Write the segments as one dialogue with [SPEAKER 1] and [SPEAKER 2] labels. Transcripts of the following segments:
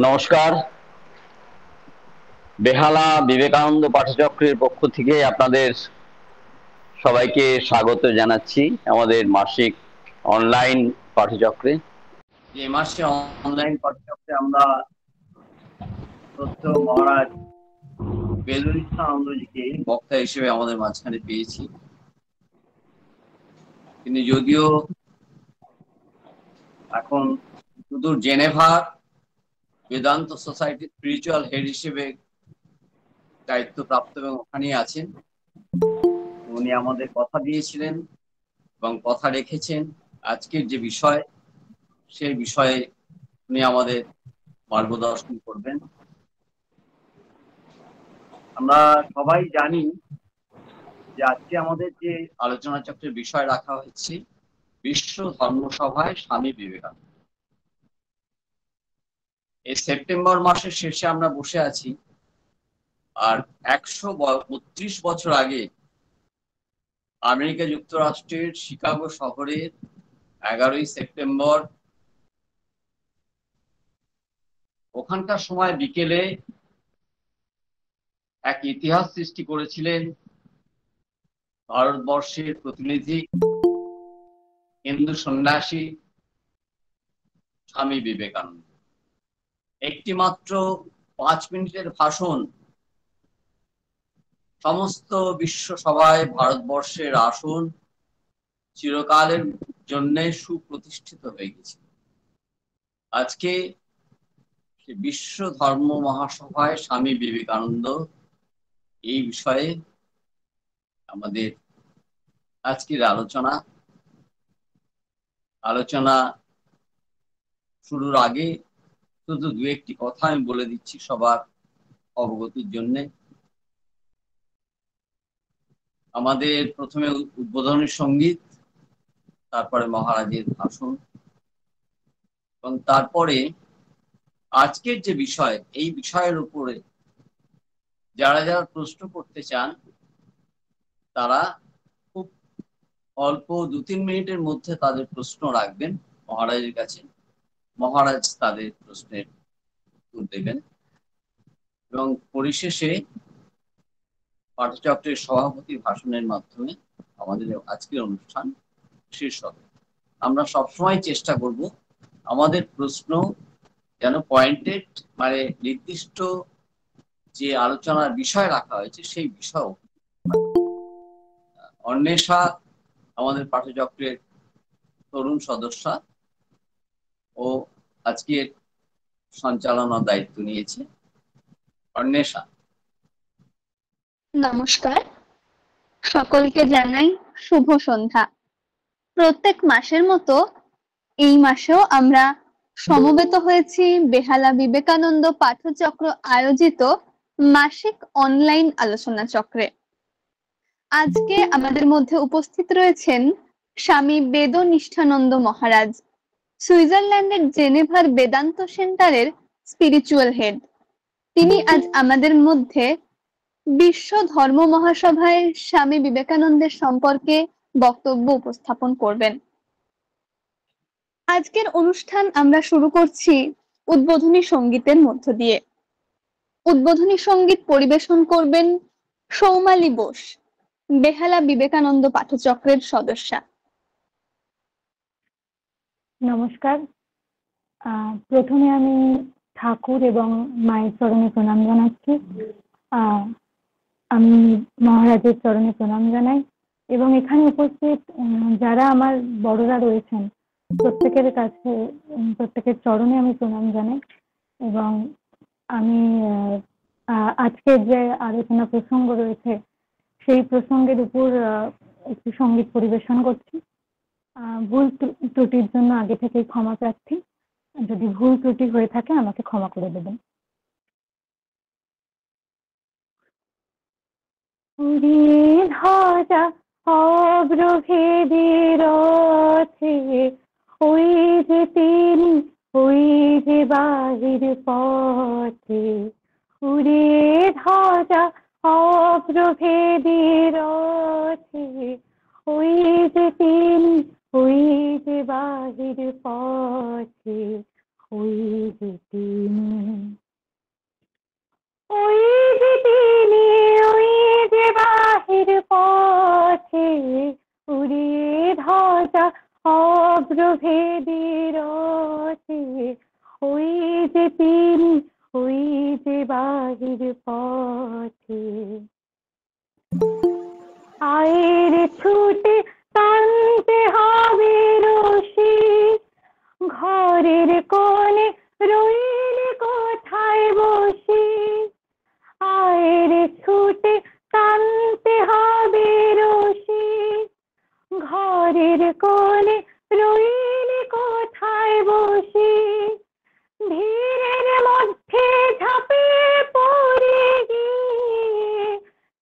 [SPEAKER 1] নমস্কার। বেহালা বিবেকানন্দ পাঠচক্রের পক্ষ থেকে আপনাদের সবাইকে স্বাগত জানাচ্ছি আমাদের মাসিক অনলাইন পাঠচক্রে। যে মাসে অনলাইন পাঠচক্রে আমরা শ্রদ্ধেয় মহারাজ বেদনিষ্ঠানন্দজিকে বক্তা হিসেবে আমাদের মাঝখানে পেয়েছি। তিনি যদিও এখন সুদূর জেনেভার বেদান্ত সোসাইটির স্পিরিচুয়াল হেড হিসেবে দায়িত্বপ্রাপ্ত এবং ওখানেই আছেন, উনি আমাদের কথা দিয়েছিলেন এবং কথা রেখেছেন। আজকের যে বিষয়, সেই বিষয়ে উনি আমাদের মার্গদর্শন করবেন। আমরা সবাই জানি যে আজকে আমাদের যে আলোচনা চক্রের বিষয় রাখা হয়েছে বিশ্ব ধর্মসভায় স্বামী বিবেকানন্দ। এই সেপ্টেম্বর মাসের শেষে আমরা বসে আছি, আর 132 বছর আগে আমেরিকা যুক্তরাষ্ট্রের শিকাগো শহরের 11ই সেপ্টেম্বর ওখানকার সময় বিকেলে এক ইতিহাস সৃষ্টি করেছিলেন ভারতবর্ষের প্রতিনিধি হিন্দু সন্ন্যাসী স্বামী বিবেকানন্দ। একটি মাত্র 5 মিনিটের ভাষণ সমস্ত বিশ্ব সভায় ভারতবর্ষের আসন চিরকালের জন্য সুপ্রতিষ্ঠিত হয়ে গেছে। আজকে বিশ্ব ধর্ম মহাসভায় স্বামী বিবেকানন্দ, এই বিষয়ে আমাদের আজকের আলোচনা শুরুর আগে শুধু দু একটি কথা আমি বলে দিচ্ছি সবার অবগতির জন্য। আমাদের প্রথমে উদ্বোধনী সঙ্গীত, তারপরে মহারাজের ভাষণ এবং তারপরে আজকের যে বিষয়, এই বিষয়ের উপরে যারা যারা প্রশ্ন করতে চান তারা খুব অল্প 2-3 মিনিটের মধ্যে তাদের প্রশ্ন রাখবেন মহারাজের কাছে। মহারাজ তাদের প্রশ্নের উত্তর দেবেন এবং পরিশেষে পাঠচক্রের সভাপতি ভাষণের মাধ্যমে আমাদের আজকের অনুষ্ঠান শেষ হবে। আমরা সবসময় চেষ্টা করব আমাদের প্রশ্ন যেন পয়েন্টেড, মানে নির্দিষ্ট যে আলোচনার বিষয় রাখা হয়েছে সেই বিষয়। অন্বেষা আমাদের পাঠচক্রের তরুণ সদস্যা, ও আজকের সঞ্চালনার দায়িত্ব নিয়েছে। অন্বেষা,
[SPEAKER 2] নমস্কার, সকলকে জানাই শুভ সন্ধ্যা। প্রত্যেক মাসের মতো এই মাসেও আমরা সমবেত হয়েছি বেহালা বিবেকানন্দ পাঠচক্র আয়োজিত মাসিক অনলাইন আলোচনা চক্রে। আজকে আমাদের মধ্যে উপস্থিত রয়েছেন স্বামী বেদনিষ্ঠানন্দ মহারাজ, সুইজারল্যান্ডের জেনেভার বেদান্ত সেন্টারের স্পিরিচুয়াল হেড। তিনি আজ আমাদের মধ্যে বিশ্ব ধর্ম মহাসভায় স্বামী বিবেকানন্দের সম্পর্কে বক্তব্য উপস্থাপন করবেন। আজকের অনুষ্ঠান আমরা শুরু করছি উদ্বোধনী সঙ্গীতের মধ্য দিয়ে। উদ্বোধনী সঙ্গীত পরিবেশন করবেন সৌমালী বোস, বেহালা বিবেকানন্দ পাঠচক্রের সদস্যা।
[SPEAKER 3] নমস্কার। প্রথমে আমি ঠাকুর এবং মায়ের চরণে প্রণাম জানাচ্ছি। আমি মহারাজের চরণে প্রণাম জানাই এবং এখানে উপস্থিত যারা আমার বড়রা রয়েছেন প্রত্যেকের কাছে, প্রত্যেকের চরণে আমি প্রণাম জানাই। এবং আমি আজকের যে আলোচনা প্রসঙ্গ রয়েছে সেই প্রসঙ্গের উপর একটি সঙ্গীত পরিবেশন করছি। ভুল ত্রুটির জন্য আগে থেকেই ক্ষমা প্রার্থী, যদি ভুল ত্রুটি হয়ে থাকে আমাকে ক্ষমা করে দেবেন। উড়িয়ে ধ্বজা অগ্রভেদী রথে, ওই যে তিনি, ওই যে বাহির পথে। উড়িয়ে ধ্বজা অগ্রভেদী রথে, ওই যে তিনি, ওই যে বাহির পথে। ওই যে তিনি অব্রভেদী রথে, ওই যে তিনি, ওই যে বাহির পথে। আয়ের ছুটে টানতে হবে রশি, ঘরের কোণে রইলে কোথায় বসি। আয়ের ছুটে টানতে হবে রশি, ঘরের কোণে রইলে কোথায় বসি। ভিড়ের মধ্যে ঝাঁপিয়ে পড়ে গিয়ে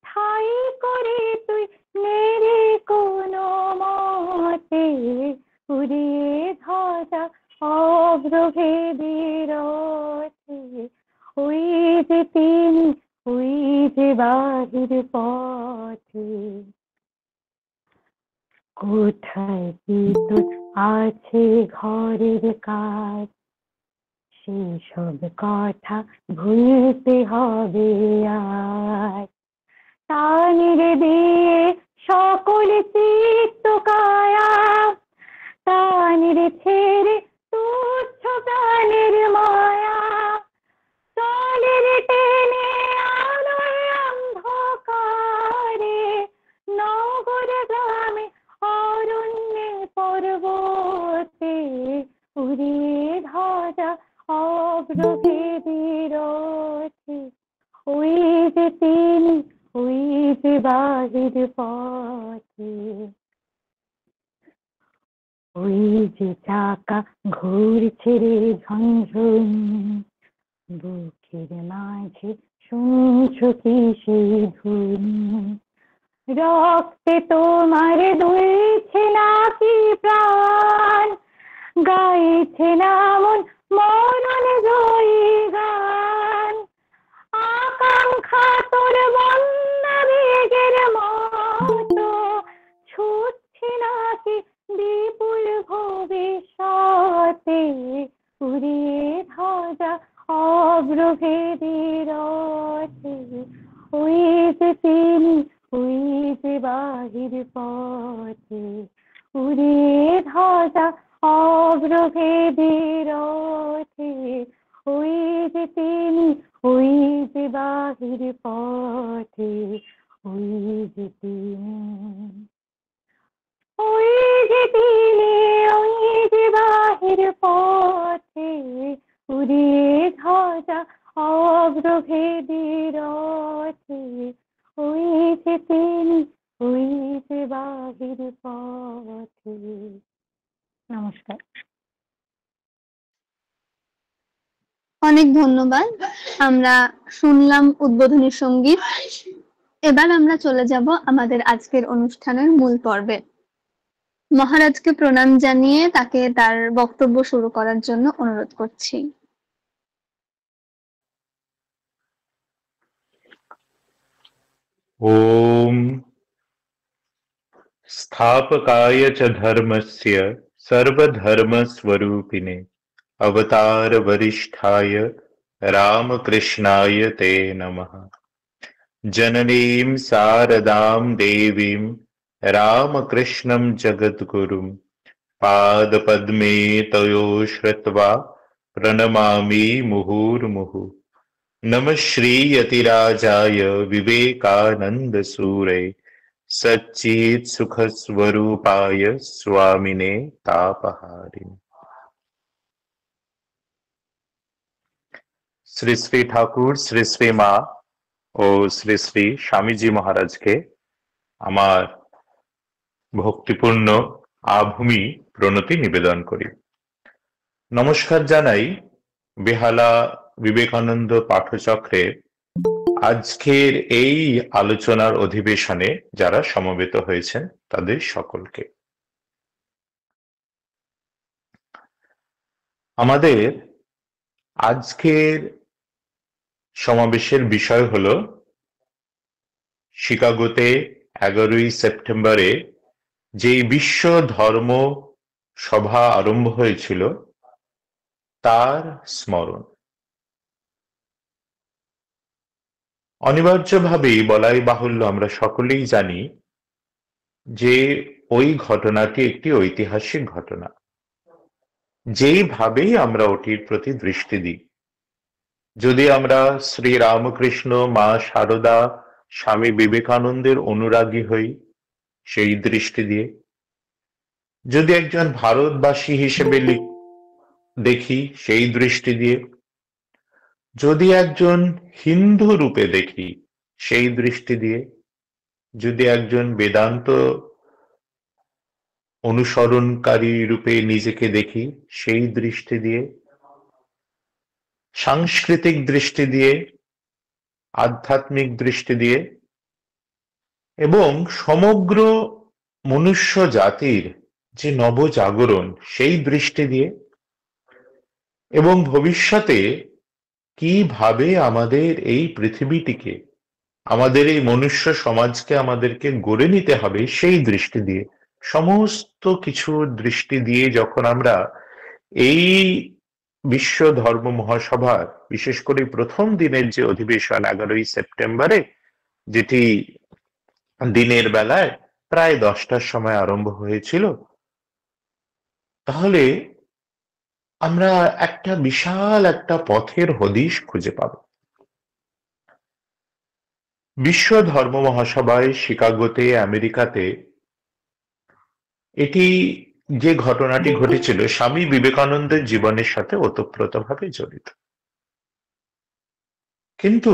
[SPEAKER 3] ঠাই করে তুই নেড়ে কোনো মতে, উড়িয়ে ধ্বজা অব্রভেদী রথে, ওই যে তিনি, ওই যে বাহির পথে। কোথায় কি তোর আছে ঘরের কাজ, সেসব কথা ভুলতে হবে আজ। টানিরে দিয়ে সকল চিত্ত কায়া, টানিরে ছেড়ে তুচ্ছ প্রাণের মায়া। চলের টেনে আলোয় অন্ধকারে, নগর গ্রামে অরণ্যে পর্বতে, উড়িয়ে ধ্বজা অব্রভেদী রথে, ওই যে তিনি, ওই যে বাহির পথে। ওই যে চাকা ঘুরছে রে ঝনঝন, বুকের মাঝে শুনছ কি সেই ধ্বনি। রক্তে তোমার দুলছে নাকি প্রাণ, গাইছে না মন মরণ জয়ী গান। আকাঙ্ক্ষা তোর বন্যা বেগের মতো, ছুটছে নাকি বিপুল ভবিষ্যতে, উড়িয়ে ধ্বজা অব্রভেদী রথে, ওই যে তিনি, ওই যে বাহির পথে। উড়িয়ে ধ্বজা অব্রভেদী রথে, ওই যে তিনি, ওই যে বাহির পথে, ওই যে তিনি, ওই যে তিনি, ওই যে বাহির পথে। উড়িয়ে ধ্বজা অব্রভেদী রথে, ওই যে তিনি, ওই যে বাহির পথে। নমস্কার।
[SPEAKER 2] অনেক ধন্যবাদ। আমরা শুনলাম উদ্বোধনী সঙ্গীত। এবার আমরা চলে যাব আমাদের আজকের অনুষ্ঠানের মূল পর্বে। মহারাজকে প্রণাম জানিয়ে তাকে তার বক্তব্য শুরু করার জন্য অনুরোধ করছি।
[SPEAKER 4] ओम स्थापकाय च धर्मस्य सर्वधर्मस्वरूपिणे अवतार वरिष्ठाय रामकृष्णाय ते नमः। जननीं शारदां देवीं रामकृष्णं जगद्गुरुं पादपद्मे तयो श्रुत्वा प्रणमामि मुहुर्मुहुः। नमः श्रीयतिराजाय विवेकानंद सूरे सच्चित् सुख स्वरूपाय स्वामिने तापहारिणे। শ্রী শ্রী ঠাকুর, শ্রী শ্রী মা ও শ্রী শ্রী স্বামীজি মহারাজকে আমার ভক্তিপূর্ণ আভূমি প্রণতি নিবেদন করি। নমস্কার জানাই বেহালা বিবেকানন্দ পাঠচক্রে আজকের এই আলোচনার অধিবেশনে যারা সমবেত হয়েছেন তাদের সকলকে। আমাদের আজকের সমাবেশের বিষয় হলো শিকাগোতে 11ই সেপ্টেম্বরে যে বিশ্ব ধর্ম সভা আরম্ভ হয়েছিল তার স্মরণ। অনিবার্যভাবেই বলাই বাহুল্য আমরা সকলেই জানি যে ওই ঘটনাটি একটি ঐতিহাসিক ঘটনা। যেইভাবেই আমরা ওটির প্রতি দৃষ্টি দিই, যদি আমরা শ্রী রামকৃষ্ণ, মা সারদা, স্বামী বিবেকানন্দের অনুরাগী হই সেই দৃষ্টি দিয়ে, যদি একজন ভারতবাসী হিসেবে দেখি সেই দৃষ্টি দিয়ে, যদি একজন হিন্দু রূপে দেখি সেই দৃষ্টি দিয়ে, যদি একজন বেদান্ত অনুসরণকারী রূপে নিজেকে দেখি সেই দৃষ্টি দিয়ে, সাংস্কৃতিক দৃষ্টি দিয়ে, আধ্যাত্মিক দৃষ্টি দিয়ে এবং সমগ্র মনুষ্য জাতির যে নবজাগরণ সেই দৃষ্টি দিয়ে, এবং ভবিষ্যতে কিভাবে আমাদের এই পৃথিবীটিকে, আমাদের এই মনুষ্য সমাজকে আমাদেরকে গড়ে নিতে হবে সেই দৃষ্টি দিয়ে, সমস্ত কিছুর দৃষ্টি দিয়ে যখন আমরা এই বিশ্ব ধর্ম মহাসভার বিশেষ করে প্রথম দিনের যে অধিবেশন 11ই সেপ্টেম্বরে, যেটি দিনের বেলায় প্রায় 10টার সময় আরম্ভ হয়েছিল, তাহলে আমরা একটা বিশাল একটা পথের হদিশ খুঁজে পাব। বিশ্ব ধর্ম মহাসভায় শিকাগোতে, আমেরিকাতে এটি যে ঘটনাটি ঘটেছিল স্বামী বিবেকানন্দের জীবনের সাথে ওতপ্রোতভাবে জড়িত। কিন্তু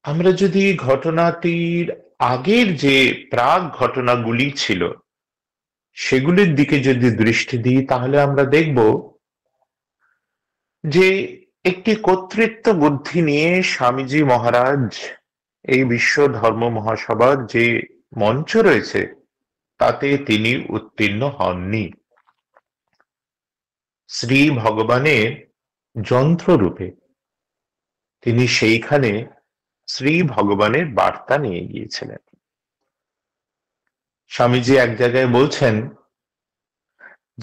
[SPEAKER 4] আমরা যদি ঘটনাটির আগের যে প্রাক ঘটনাগুলি ছিল সেগুলির দিকে যদি দৃষ্টি দিই, তাহলে আমরা দেখব যে একটি কর্তৃত্ব বুদ্ধি নিয়ে স্বামীজি মহারাজ এই বিশ্ব ধর্ম মহাসভার যে মঞ্চ রয়েছে তাতে তিনি উত্তীর্ণ হননি। শ্রী ভগবানের যন্ত্ররূপে তিনি সেইখানে শ্রী ভগবানের বার্তা নিয়ে গিয়েছিলেন। স্বামীজি এক জায়গায় বলছেন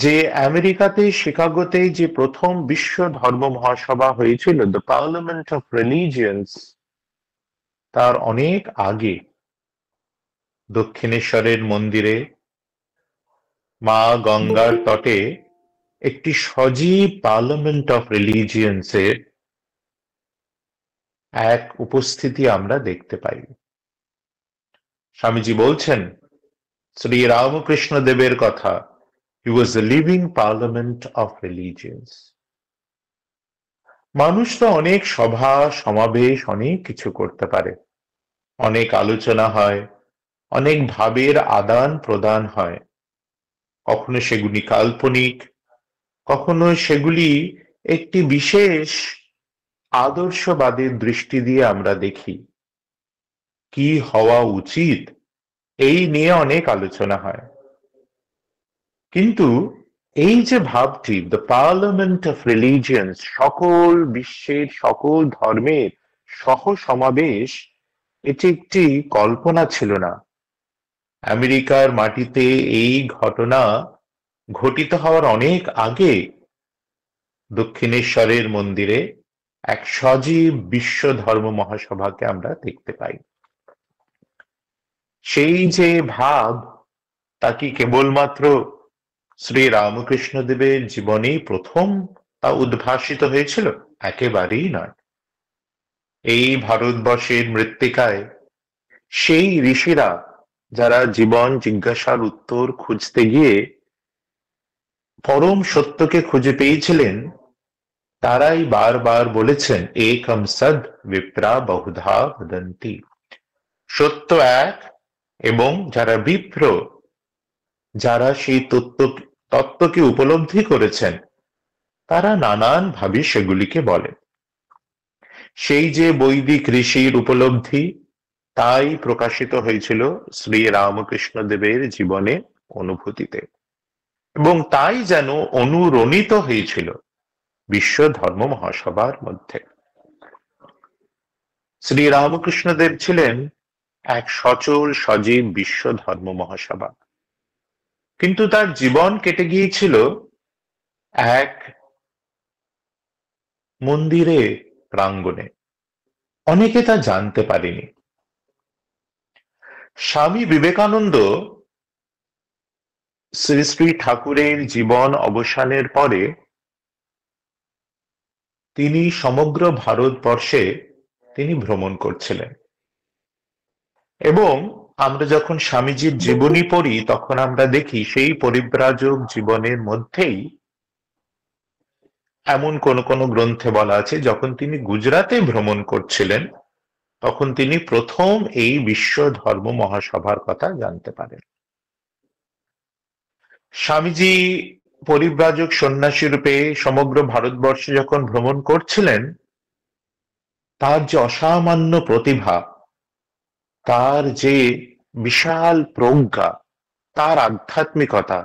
[SPEAKER 4] যে আমেরিকাতে শিকাগোতে যে প্রথম বিশ্ব ধর্ম মহাসভা হয়েছিল, দ্য পার্লামেন্ট অফ রিলিজিয়ন্স, তার অনেক আগে দক্ষিণেশ্বরের মন্দিরে মা গঙ্গার তটে একটি সজীব পার্লামেন্ট অফ রিলিজিয়ন্স এর এক উপস্থিতি আমরা দেখতে পাই। স্বামীজি বলছেন শ্রী রামকৃষ্ণ দেবের কথা, he was a living parliament of religions. মানুষ তো অনেক সভা সমাবেশ অনেক কিছু করতে পারে, অনেক আলোচনা হয়, অনেক ভাবের আদান প্রদান হয়, কখনো সেগুলি কাল্পনিক, কখনো সেগুলি একটি বিশেষ আদর্শবাদের দৃষ্টি দিয়ে আমরা দেখি। কি হওয়া উচিত এই নিয়ে অনেক আলোচনা হয়, কিন্তু এই যে ভাবটি দ্য পার্লামেন্ট অফ রিলিজিয়ন্স, সকল বিশ্বের সকল ধর্মের সহ সমাবেশ, এটি একটি কল্পনা ছিল না। আমেরিকার মাটিতে এই ঘটনা ঘটিত হওয়ার অনেক আগে দক্ষিণেশ্বরের মন্দিরে এক সজীব বিশ্ব ধর্ম মহাসভাকে আমরা দেখতে পাই। সেই যে ভাব তা কি কেবলমাত্র শ্রী রামকৃষ্ণ দেবের জীবনেই প্রথম তা উদ্ভাসিত হয়েছিল? একেবারেই নয়। এই ভারতবর্ষের মৃত্তিকায় সেই ঋষিরা যারা জীবন জিজ্ঞাসার উত্তর খুঁজতে গিয়ে পরম সত্যকে খুঁজে পেয়েছিলেন, তারাই বারবার বলেছেন একম সদ বিপ্রা বহুধা বদন্তি, সত্য এক এবং যারা বিপ্র, যারা সেই তত্ত্বকে উপলব্ধি করেছেন, তারা নানান ভাবে সেগুলিকে বলেন। সেই যে বৈদিক ঋষির উপলব্ধি, তাই প্রকাশিত হয়েছিল শ্রী রামকৃষ্ণ দেবের জীবনে, অনুভূতিতে, এবং তাই যেন অনুরণিত হয়েছিল বিশ্ব ধর্ম মহাসভার মধ্যে। শ্রী রামকৃষ্ণ দেব ছিলেন এক সচল সজীব বিশ্ব ধর্ম মহাসভা, কিন্তু তার জীবন কেটে গিয়েছিল এক মন্দিরে প্রাঙ্গণে। অনেকে তা জানতে পারেনি। স্বামী বিবেকানন্দ শ্রী শ্রী ঠাকুরের জীবন অবসানের পরে তিনি সমগ্র ভারতবর্ষে তিনি ভ্রমণ করছিলেন, এবং আমরা যখন স্বামীজির জীবনী পড়ি তখন আমরা দেখি সেই পরিব্রাজক জীবনের মধ্যেই এমন কোন কোন গ্রন্থে বলা আছে যখন তিনি গুজরাটে ভ্রমণ করছিলেন তখন তিনি প্রথম এই বিশ্ব ধর্ম মহাসভার কথা জানতে পারেন। স্বামীজি পরিব্রাজক সন্ন্যাসী রূপে সমগ্র ভারতবর্ষে যখন ভ্রমণ করছিলেন, তার যে অসামান্য প্রতিভা, তার যে বিশাল প্রজ্ঞা, তার আধ্যাত্মিকতা,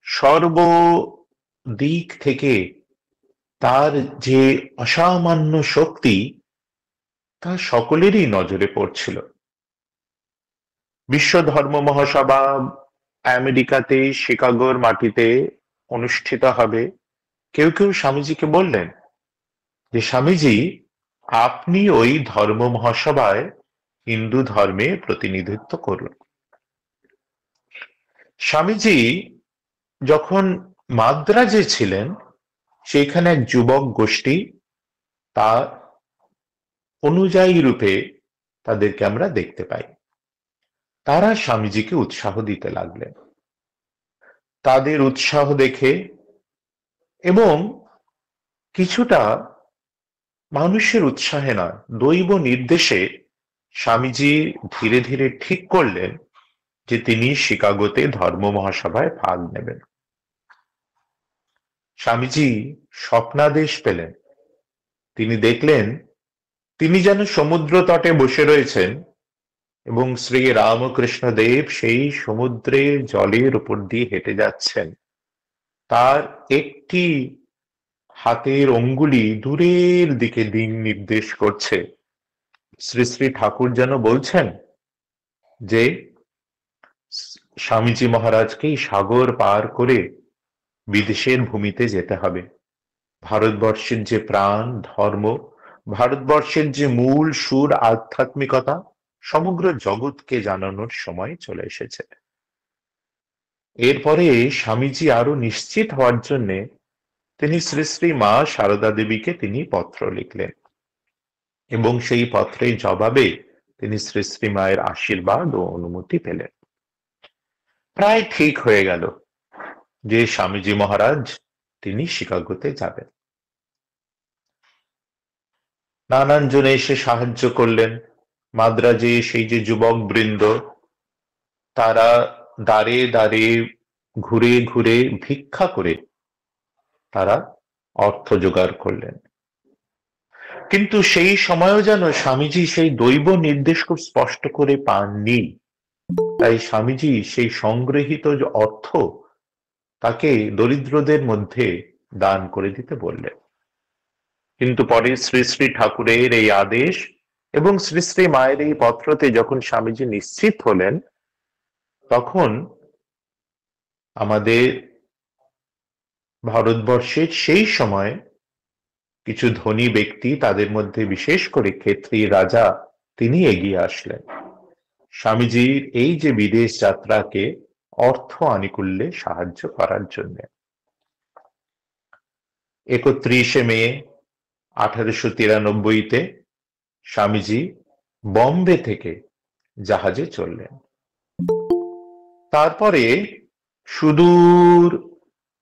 [SPEAKER 4] সর্বদিক থেকে তার যে অসামান্য শক্তি, তা সকলেরই নজরে পড়ছিল। বিশ্ব ধর্ম মহাসভা আমেরিকাতে শিকাগোর মাটিতে অনুষ্ঠিত হবে। কেউ কেউ স্বামীজিকে বললেন যে স্বামীজি, আপনি ওই ধর্ম মহাসভায় হিন্দু ধর্মে প্রতিনিধিত্ব করুন। স্বামীজি যখন মাদ্রাজে ছিলেন, সেখানে এক যুবক গোষ্ঠী তার অনুযায়ী রূপে তাদেরকে আমরা দেখতে পাই। তারা স্বামীজিকে উৎসাহ দিতে লাগলেন। তাদের উৎসাহ দেখে এবং কিছুটা মানুষের উৎসাহে নয়, দৈব নির্দেশে স্বামীজি ধীরে ধীরে ঠিক করলেন যে তিনি শিকাগোতে ধর্ম মহাসভায় ভাগ নেবেন। স্বামীজি স্বপ্নাদেশ পেলেন। তিনি দেখলেন তিনি যেন সমুদ্র তটে বসে রয়েছেন এবং শ্রী রামকৃষ্ণ দেব সেই সমুদ্রের জলের উপর দিয়ে হেঁটে যাচ্ছেন। তার একটি হাতের অঙ্গুলি দূরের দিকে দিক নির্দেশ করছে। শ্রী শ্রী ঠাকুর যেন বলছেন যে স্বামীজি মহারাজকে সাগর পার করে বিদেশের ভূমিতে যেতে হবে। ভারতবর্ষের যে প্রাণ ধর্ম, ভারতবর্ষের যে মূল সুর আধ্যাত্মিকতা, সমগ্র জগৎকে জানানোর সময় চলে এসেছে। এরপরে স্বামীজি আরো নিশ্চিত হওয়ার জন্য তিনি শ্রী শ্রী মা সারদা দেবীকে তিনি পত্র লিখলেন, এবং সেই পত্রের জবাবে তিনি শ্রী শ্রী মায়ের আশীর্বাদ ও অনুমতি পেলেন। প্রায় ঠিক হয়ে গেল যে স্বামীজি মহারাজ তিনি শিকাগোতে যাবেন। নানান জনে এসে সাহায্য করলেন। মাদ্রাজে সেই যে যুবক বৃন্দ, তারা দাঁড়ে দাঁড়ে ঘুরে ঘুরে ভিক্ষা করে তারা অর্থ জোগাড় করলেন। কিন্তু সেই সময়ও যেন স্বামীজি সেই দৈব নির্দেশ খুব স্পষ্ট করে পাননি। তাই স্বামীজি সেই সংগৃহীত যে অর্থ তাকে দরিদ্রদের মধ্যে দান করে দিতে বললেন। কিন্তু পরে শ্রী শ্রী ঠাকুরের এই আদেশ এবং শ্রী শ্রী মায়ের এই পত্রতে যখন স্বামীজি নিশ্চিত হলেন, তখন আমাদের ভারতবর্ষের সেই সময় কিছু ধনী ব্যক্তি, তাদের মধ্যে বিশেষ করে ক্ষেত্রী রাজা, তিনি এগিয়ে আসলেন স্বামীজির এই যে বিদেশ যাত্রাকে অর্থ আনুকূল্যে সাহায্য করার জন্য। 31শে মে 1893-তে স্বামীজি বম্বে থেকে জাহাজে চললেন। তারপরে সুদূর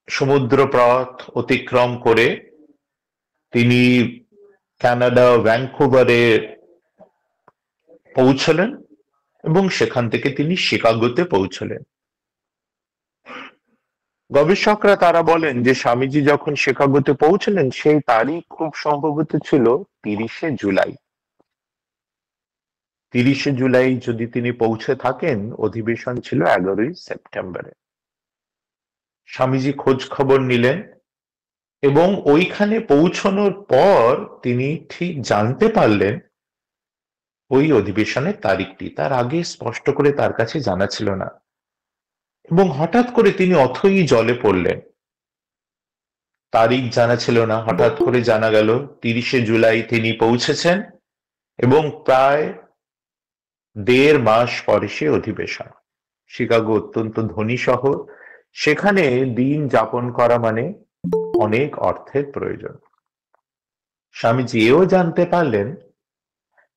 [SPEAKER 4] সমুদ্রপথ অতিক্রম করে তিনি কানাডা ভ্যাঙ্কুভারে পৌঁছলেন এবং সেখান থেকে তিনি শিকাগোতে পৌঁছলেন। গবেষকরা তারা বলেন যে স্বামীজি যখন শিকাগোতে পৌঁছলেন সেই তারিখ খুব সম্ভবত ছিল 30শে জুলাই। 30শে জুলাই যদি তিনি পৌঁছে থাকেন, অধিবেশন ছিল 11ই সেপ্টেম্বরে। স্বামীজি খোঁজ খবর নিলেন এবং ওইখানে পৌঁছানোর পর তিনি ঠিক জানতে পারলেন ওই অধিবেশনের তারিখটি। তার আগে স্পষ্ট করে তার কাছে জানা ছিল না, এবং হঠাৎ করে তিনি অথই জলে পড়লেন। তারিখ জানা ছিল না, হঠাৎ করে জানা গেল 30শে জুলাই তিনি পৌঁছেছেন এবং প্রায় 1.5 মাস পরে সে অধিবেশন। শিকাগো অত্যন্ত ধনী শহর, সেখানে দিন যাপন করা মানে অনেক অর্থের প্রয়োজন। স্বামীজি এও জানতে পারলেন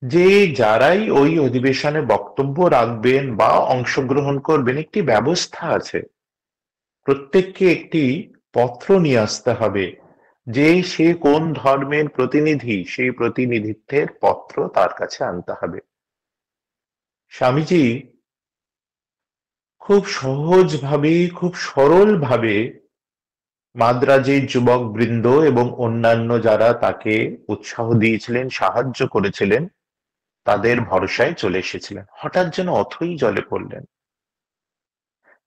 [SPEAKER 4] যে যারাই ওই অধিবেশনে বক্তব্য রাখবেন বা অংশগ্রহণ করবেন, একটি ব্যবস্থা আছে। প্রত্যেককে একটি পত্র নিয়ে আসতে হবে যে সে কোন ধর্মের প্রতিনিধি, সেই প্রতিনিধিত্বের পত্র তার কাছে আনতে হবে। স্বামীজি খুব সহজভাবে, খুব সরলভাবে মাদ্রাজের যুবক বৃন্দ এবং অন্যান্য যারা তাকে উৎসাহ দিয়েছিলেন, সাহায্য করেছিলেন, তাদের ভরসায় চলে এসেছিলেন। হঠাৎ যেন অথই জলে পড়লেন।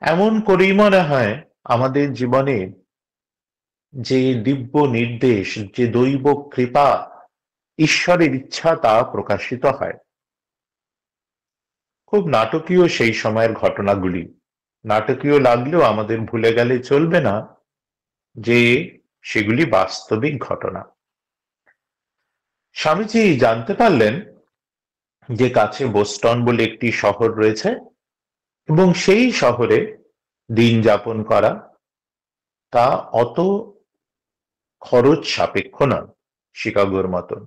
[SPEAKER 4] এমন করেই মনে হয় আমাদের জীবনে যে দিব্য নির্দেশ, যে দৈব কৃপা, ঈশ্বরের ইচ্ছা তা প্রকাশিত হয়। খুব নাটকীয় সেই সময়ের ঘটনাগুলি। নাটকীয় লাগলেও আমাদের ভুলে গেলে চলবে না যে সেগুলি বাস্তবিক ঘটনা। স্বামীজি জানতে পারলেন যে কাছে বোস্টন বলে একটি শহর রয়েছে এবং সেই শহরে দিন যাপন করা তা অত খরচ সাপেক্ষ নয় শিকাগোর মতন।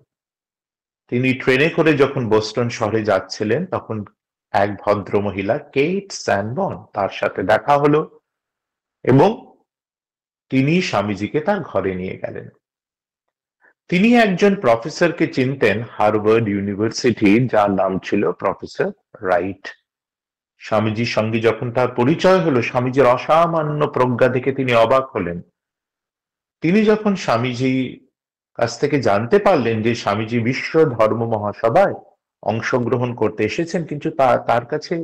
[SPEAKER 4] তিনি ট্রেনে করে যখন বোস্টন শহরে যাচ্ছিলেন তখন এক ভদ্র মহিলা কেট স্যানবর্ন তার সাথে দেখা হলো এবং তিনি স্বামীজিকে তার ঘরে নিয়ে গেলেন। তিনি একজন প্রফেসরকে চিনতেন হার্ভার্ড ইউনিভার্সিটির, যার নাম ছিল প্রফেসর রাইট। স্বামীজির সঙ্গে যখন তার পরিচয় হলো, স্বামীজির অসামান্য প্রজ্ঞা দেখে তিনি অবাক হলেন। তিনি যখন স্বামীজি কাছ থেকে জানতে পারলেন যে স্বামীজি বিশ্ব ধর্ম মহাসভায় অংশগ্রহণ করতে এসেছেন, কিন্তু তার কাছে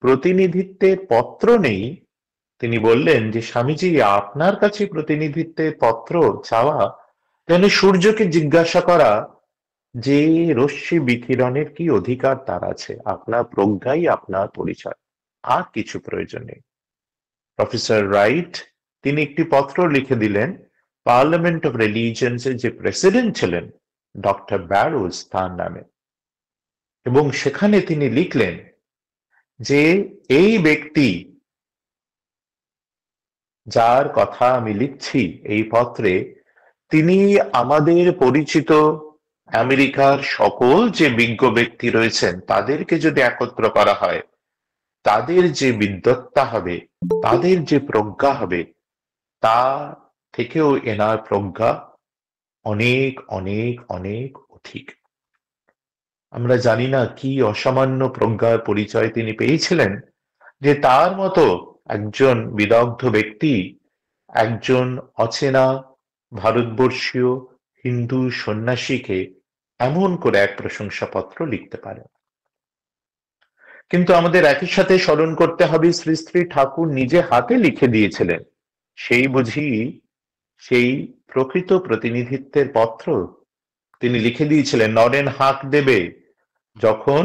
[SPEAKER 4] প্রতিনিধিত্বের পত্র নেই, তিনি বললেন যে স্বামীজি, আপনার কাছে প্রতিনিধিত্বের পত্র চাওয়া যেন সূর্যকে জিজ্ঞাসা করা যে রশ্মি বিকিরণের কি অধিকার তার আছে। আপনার প্রজ্ঞাই আপনার পরিচয়, আর কিছু প্রয়োজন নেই। প্রফেসর রাইট তিনি একটি পত্র লিখে দিলেন পার্লামেন্ট অফ রিলিজিয়ন্স এর যে প্রেসিডেন্ট ছিলেন ডক্টর ব্যারোজ তার নামে, এবং সেখানে তিনি লিখলেন যে এই ব্যক্তি যার কথা আমি লিখছি এই পত্রে, তিনি আমাদের পরিচিত আমেরিকার সকল যে বিজ্ঞ ব্যক্তি রয়েছেন তাদেরকে যদি একত্র করা হয়, তাদের যে বিদ্বত্তা হবে, তাদের যে প্রজ্ঞা হবে, তা থেকেও এনার প্রজ্ঞা অনেক অনেক অনেক অধিক। আমরা জানি না কি অসামান্য প্রজ্ঞার পরিচয় তিনি পেয়েছিলেন যে তার মতো একজন বিদগ্ধ ব্যক্তি একজন অচেনা ভারতবর্ষীয় হিন্দু সন্ন্যাসীকে এমন করে এক প্রশংসাপত্র লিখতে পারেন। কিন্তু আমাদের একই সাথে স্মরণ করতে হবে শ্রী শ্রী ঠাকুর নিজে হাতে লিখে দিয়েছিলেন সেই বুঝি সেই প্রকৃত প্রতিনিধিত্বের পত্র। তিনি লিখে দিয়েছিলেন নরেন হাঁক দেবে যখন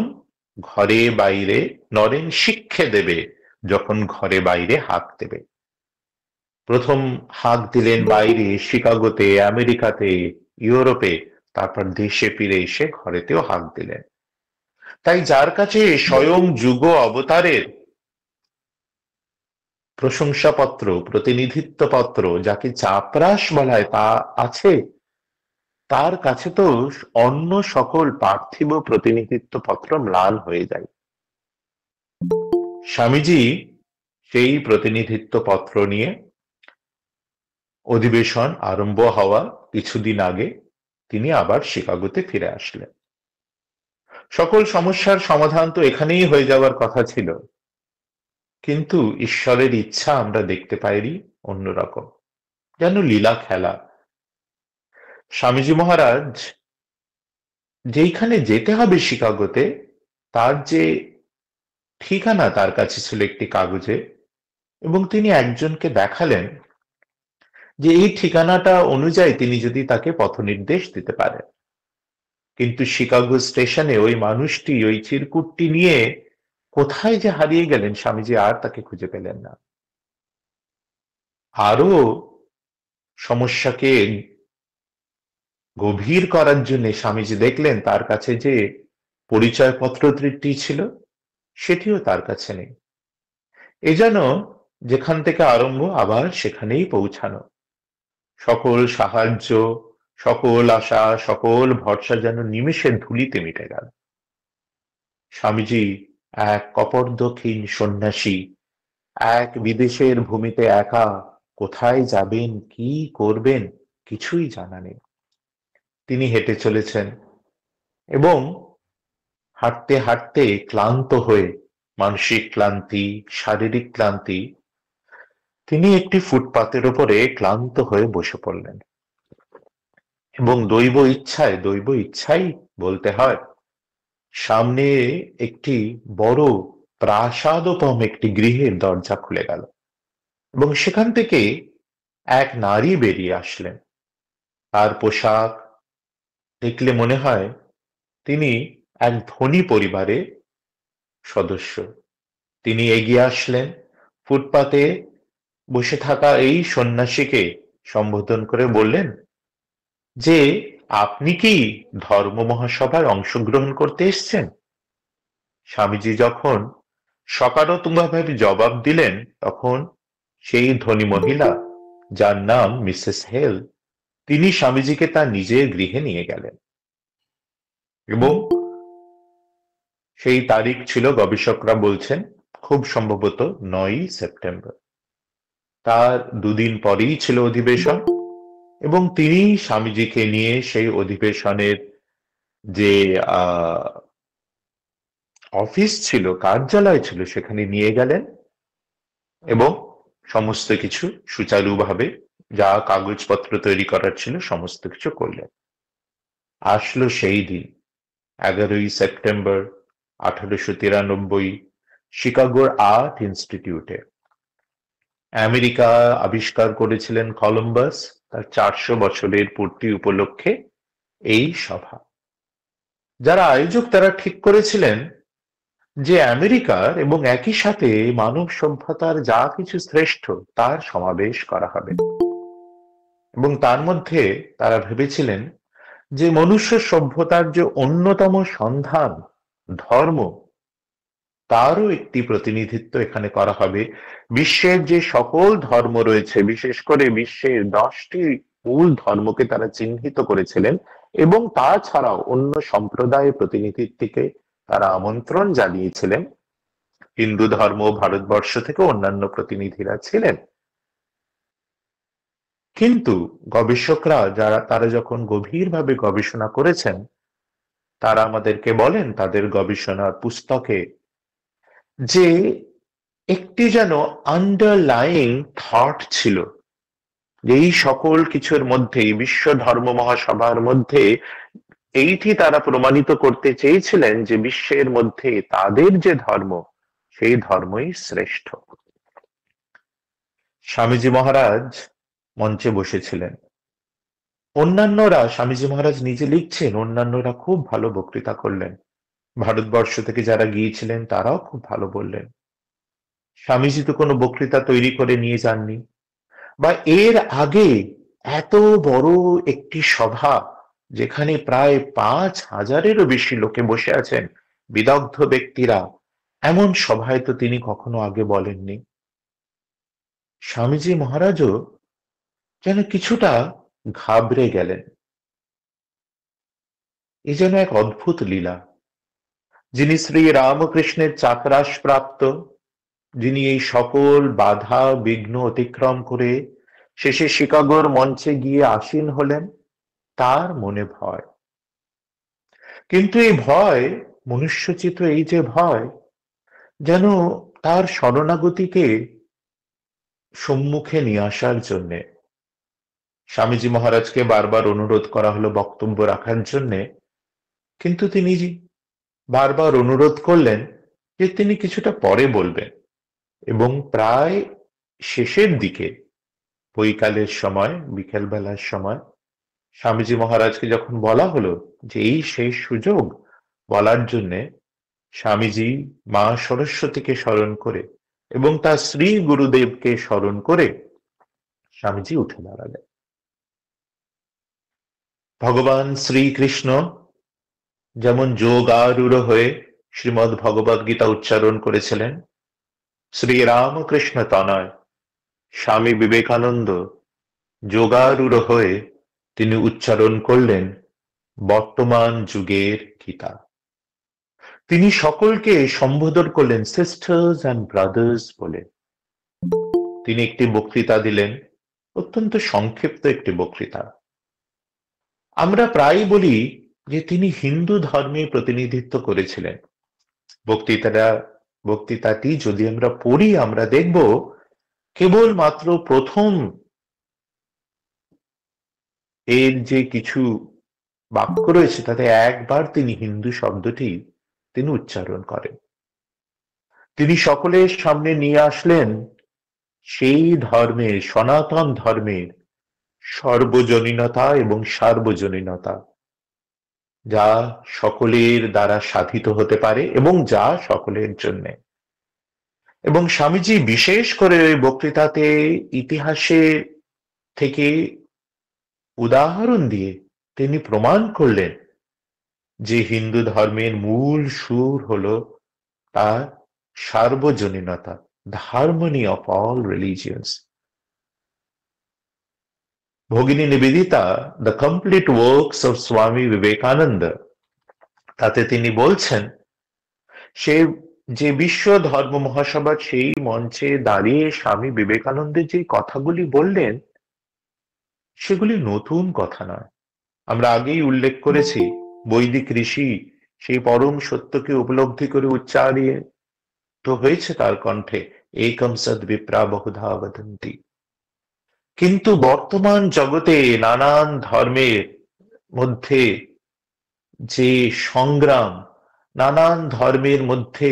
[SPEAKER 4] ঘরে বাইরে, নরেন শিক্ষে দেবে যখন ঘরে বাইরে হাঁক দেবে। প্রথম হাঁক দিলেন বাইরে, শিকাগোতে, আমেরিকাতে, ইউরোপে, তারপর দেশে ফিরে এসে ঘরেতেও হাঁক দিলেন। তাই যার কাছে স্বয়ং যুগ অবতারের প্রশংসাপত্র, প্রতিনিধিত্ব পত্র, যাকে চাপরাশ বলা হয়, তা আছে, তার কাছে তো অন্য সকল পার্থিব প্রতিনিধিত্ব পত্র ম্লান হয়ে যায়। স্বামীজি সেই প্রতিনিধিত্ব পত্র নিয়ে অধিবেশন আরম্ভ হওয়া কিছুদিন আগে তিনি আবার শিকাগোতে ফিরে আসলেন। সকল সমস্যার সমাধান তো এখানেই হয়ে যাওয়ার কথা ছিল, কিন্তু ঈশ্বরের ইচ্ছা আমরা দেখতে পাইনি অন্যরকম, যেন লীলা খেলা। স্বামীজি মহারাজ যেইখানে যেতে হবে শিকাগোতে, তার যে ঠিকানা তার কাছে ছিল একটি কাগজে, এবং তিনি একজনকে দেখালেন যে এই ঠিকানাটা অনুযায়ী তিনি যদি তাকে পথ নির্দেশ দিতে পারেন। কিন্তু শিকাগো স্টেশনে ওই মানুষটি ওই চিরকুটটি নিয়ে কোথায় যে হারিয়ে গেলেন, স্বামীজি আর তাকে খুঁজে পেলেন না। আরো সমস্যাকে গভীর করার জন্য স্বামীজি দেখলেন তার কাছে যে পরিচয়পত্রটি ছিল, সেটিও তার কাছে নেই। এ যেন যেখান থেকে আরম্ভ আবার সেখানেই পৌঁছানো। সকল সাহায্য, সকল আশা, সকল ভরসা যেন নিমেষের ধুলিতে মিটে গেল। স্বামীজি এক কপর্দক্ষীণ সন্ন্যাসী, এক বিদেশের ভূমিতে একা, কোথায় যাবেন, কি করবেন, কিছুই জানা নেই। তিনি হেঁটে চলেছেন এবং হাঁটতে হাঁটতে ক্লান্ত হয়ে, মানসিক ক্লান্তি, শারীরিক ক্লান্তি, তিনি একটি ফুটপাতের উপরে ক্লান্ত হয়ে বসে পড়লেন এবং দৈব ইচ্ছাই বলতে হয়, সামনে একটি বড় প্রাসাদোপম একটি গৃহের দরজা খুলে গেল এবং সেখান থেকে এক নারী বেরিয়ে আসলেন। তার পোশাক দেখলে মনে হয় তিনি এক ধনী পরিবারের সদস্য। তিনি এগিয়ে আসলেন, ফুটপাতে বসে থাকা এই সন্ন্যাসীকে সম্বোধন করে বললেন যে, আপনি কি ধর্ম মহাসভায় অংশগ্রহণ করতে এসছেন? স্বামীজি যখন সকারাত্মকভাবে জবাব দিলেন, তখন সেই ধনী মহিলা, যার নাম মিসেস হেল, তিনি স্বামীজিকে তার নিজের গৃহে নিয়ে গেলেন এবং সেই তারিখ ছিল, গবেষকরা বলছেন, খুব সম্ভবত 9ই সেপ্টেম্বর। তার দুদিন পরেই ছিল অধিবেশন এবং তিনি স্বামীজিকে নিয়ে সেই অধিবেশনের যে অফিস ছিল, কার্যালয় ছিল, সেখানে নিয়ে গেলেন এবং সমস্ত কিছু সুচারুভাবে যা কাগজপত্র তৈরি করার ছিল সমস্ত কিছু করলেন। আসলো সেই দিন, 11ই সেপ্টেম্বর 1893, শিকাগোর আর্ট ইনস্টিটিউটে। আমেরিকা আবিষ্কার করেছিলেন কলম্বাস, তার 400 বছরের পূর্তি উপলক্ষে এই সভা। যারা আয়োজক তারা ঠিক করেছিলেন যে আমেরিকার এবং একই সাথে মানব সভ্যতার যা কিছু শ্রেষ্ঠ তার সমাবেশ করা হবে এবং তার মধ্যে তারা ভেবেছিলেন যে মনুষ্য সভ্যতার যে অন্যতম সন্ধান ধর্ম, তারও একটি প্রতিনিধিত্ব এখানে করা হবে। বিশ্বের যে সকল ধর্ম রয়েছে, বিশেষ করে বিশ্বের 10টি মূল ধর্মকে তারা চিহ্নিত করেছিলেন এবং তাছাড়াও অন্য সম্প্রদায়ের প্রতিনিধিত্বকে তারা আমন্ত্রণ জানিয়েছিলেন। হিন্দু ধর্ম, ভারতবর্ষ থেকে অন্যান্য প্রতিনিধিরা ছিলেন। কিন্তু গবেষকরা তারা যখন গভীরভাবে গবেষণা করেছেন, তারা আমাদেরকে বলেন তাদের গবেষণার পুস্তকে যে একটি যেন আন্ডারলাইং থট ছিল, এই সকল কিছুর মধ্যে, বিশ্ব ধর্ম মহাসভার মধ্যে এইটি তারা প্রমাণিত করতে চেয়েছিলেন যে বিশ্বের মধ্যে তাদের যে ধর্ম, সেই ধর্মই শ্রেষ্ঠ। স্বামীজি মহারাজ মঞ্চে বসেছিলেন। অন্যান্যরা, স্বামীজি মহারাজ নিজে লিখছেন, অন্যান্যরা খুব ভালো বক্তৃতা করলেন। ভারতবর্ষ থেকে যারা গিয়েছিলেন তারাও খুব ভালো বললেন। স্বামীজি তো কোনো বক্তৃতা তৈরি করে নিয়ে যাননি, বা এর আগে এত বড় একটি সভা যেখানে প্রায় 5000-এরও বেশি লোকে বসে আছেন, বিদগ্ধ ব্যক্তিরা, এমন সভায় তো তিনি কখনো আগে বলেননি। স্বামীজি মহারাজও যেন কিছুটা ঘাবড়ে গেলেন। এ যেন এক অদ্ভুত লীলা। যিনি শ্রী রামকৃষ্ণের চাকরাস প্রাপ্ত, যিনি এই সকল বাধা বিঘ্ন অতিক্রম করে শেষে শিকাগোর মঞ্চে গিয়ে আসীন হলেন, তার মনে ভয়। কিন্তু এই ভয়, মনুষ্যচিত এই যে ভয়, যেন তার শরণাগতিকে সম্মুখে নিয়ে আসার জন্য স্বামীজি মহারাজকে বারবার অনুরোধ করা হলো বক্তব্য রাখার জন্য, কিন্তু তিনি বারবার অনুরোধ করলেন যে তিনি কিছুটা পরে বলবেন। এবং প্রায় শেষের দিকে, বৈকালের সময়, বিকেল বেলার সময়, স্বামীজি মহারাজকে যখন বলা হলো যে এই শেষ সুযোগ বলার জন্য, স্বামীজি মা সরস্বতীকে স্মরণ করে এবং তার শ্রী গুরুদেবকে স্মরণ করে স্বামীজি উঠে দাঁড়ালেন। ভগবান শ্রীকৃষ্ণ যেমন যোগারূঢ় হয়ে শ্রীমদ্ ভগবদ গীতা উচ্চারণ করেছিলেন, শ্রীরামকৃষ্ণ তনয় স্বামী বিবেকানন্দ যোগারূঢ় হয়ে তিনি উচ্চারণ করলেন বর্তমান যুগের গীতা। তিনি সকলকে সম্বোধন করলেন সিস্টার্স অ্যান্ড ব্রাদার্স বলে। তিনি একটি বক্তৃতা দিলেন, অত্যন্ত সংক্ষিপ্ত একটি বক্তৃতা। আমরা প্রায় বলি যে তিনি হিন্দু ধর্মে প্রতিনিধিত্ব করেছিলেন। বক্তৃতাটি যদি আমরা পড়ি, আমরা দেখব কেবলমাত্র প্রথম এর যে কিছু বাক্য রয়েছে তাতে একবার তিনি হিন্দু শব্দটি তিনি উচ্চারণ করেন। তিনি সকলের সামনে নিয়ে আসলেন সেই ধর্মের, সনাতন ধর্মের সর্বজনীনতা এবং সার্বজনীনতা, যা সকলের দ্বারা সাধিত হতে পারে এবং যা সকলের জন্য। এবং স্বামীজি বিশেষ করে ওই বক্তৃতাতে ইতিহাসে থেকে উদাহরণ দিয়ে তিনি প্রমাণ করলেন যে হিন্দু ধর্মের মূল সুর হলো তার সার্বজনীনতা, the harmony of all religions. Bhagini Nivedita, the complete works of Swami Vivekananda, তাতে তিনি বলছেন সে যে বিশ্ব ধর্ম মহাসভার সেই মঞ্চে দাঁড়িয়ে স্বামী বিবেকানন্দের যে কথাগুলি বললেন সেগুলি নতুন কথা নয়। আমরা আগেই উল্লেখ করেছি, বৈদিক ঋষি সেই পরম সত্যকে উপলব্ধি করে উচ্চারিয়ে তো হয়েছে তার কণ্ঠে, একম সদ বিপ্রা বহুধা বদন্তি। কিন্তু বর্তমান জগতে নানান ধর্মের মধ্যে যে সংগ্রাম, নানান ধর্মের মধ্যে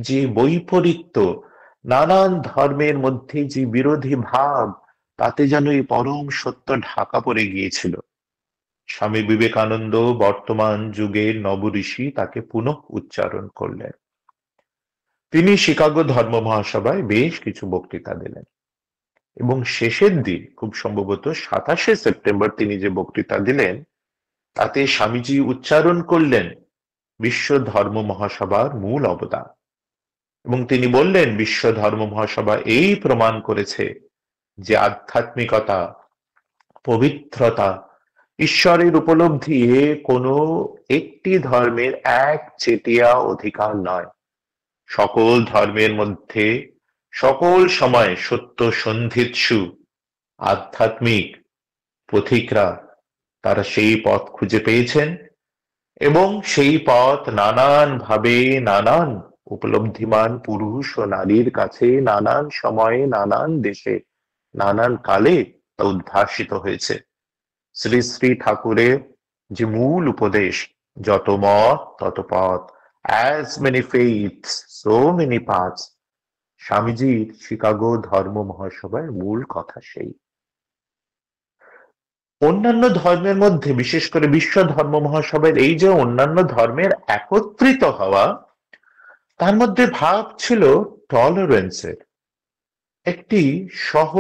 [SPEAKER 4] যে বৈপরীত্য, নানান ধর্মের মধ্যে যে বিরোধী ভাব, তাতে যেন এই পরম সত্য ঢাকা পড়ে গিয়েছিল। স্বামী বিবেকানন্দ বর্তমান যুগের নবঋষি তাকে পুনঃ উচ্চারণ করলেন। তিনি শিকাগো ধর্ম মহাসভায় বেশ কিছু বক্তৃতা দিলেন এবং শেষের দিন, খুব সম্ভবত 27শে সেপ্টেম্বর তিনি যে বক্তৃতা দিলেন তাতে স্বামীজি উচ্চারণ করলেন বিশ্ব ধর্ম মহাসভার মূল অবদান। এবং তিনি বললেন বিশ্ব ধর্ম মহাসভা এই প্রমাণ করেছে যে আধ্যাত্মিকতা, পবিত্রতা, ঈশ্বরের উপলব্ধি কোনো একটি ধর্মের একচেটিয়া অধিকার নয়। সকল ধর্মের মধ্যে সকল সময় সত্য সন্ধিৎসু আধ্যাত্মিক পথিকরা তারা সেই পথ খুঁজে পেয়েছেন এবং সেই পথ নানান ভাবে নানান উপলব্ধিমান পুরুষ ও নারীর কাছে নানান সময়ে, নানান দেশে, নানান কালে তা উদ্ভাসিত হয়েছে। শ্রী শ্রী ঠাকুরের যে মূল উপদেশ, যত মত তত পথ, as many faiths so many paths, স্বামীজির শিকাগো ধর্ম মহাসভার মূল কথা সেই। অন্যান্য ধর্মের মধ্যে, বিশেষ করে বিশ্ব ধর্ম মহাসভার এই যে অন্যান্য ধর্মের একত্রিত হওয়া, তার মধ্যে ভাব ছিল টলারেন্সের, একটি সহ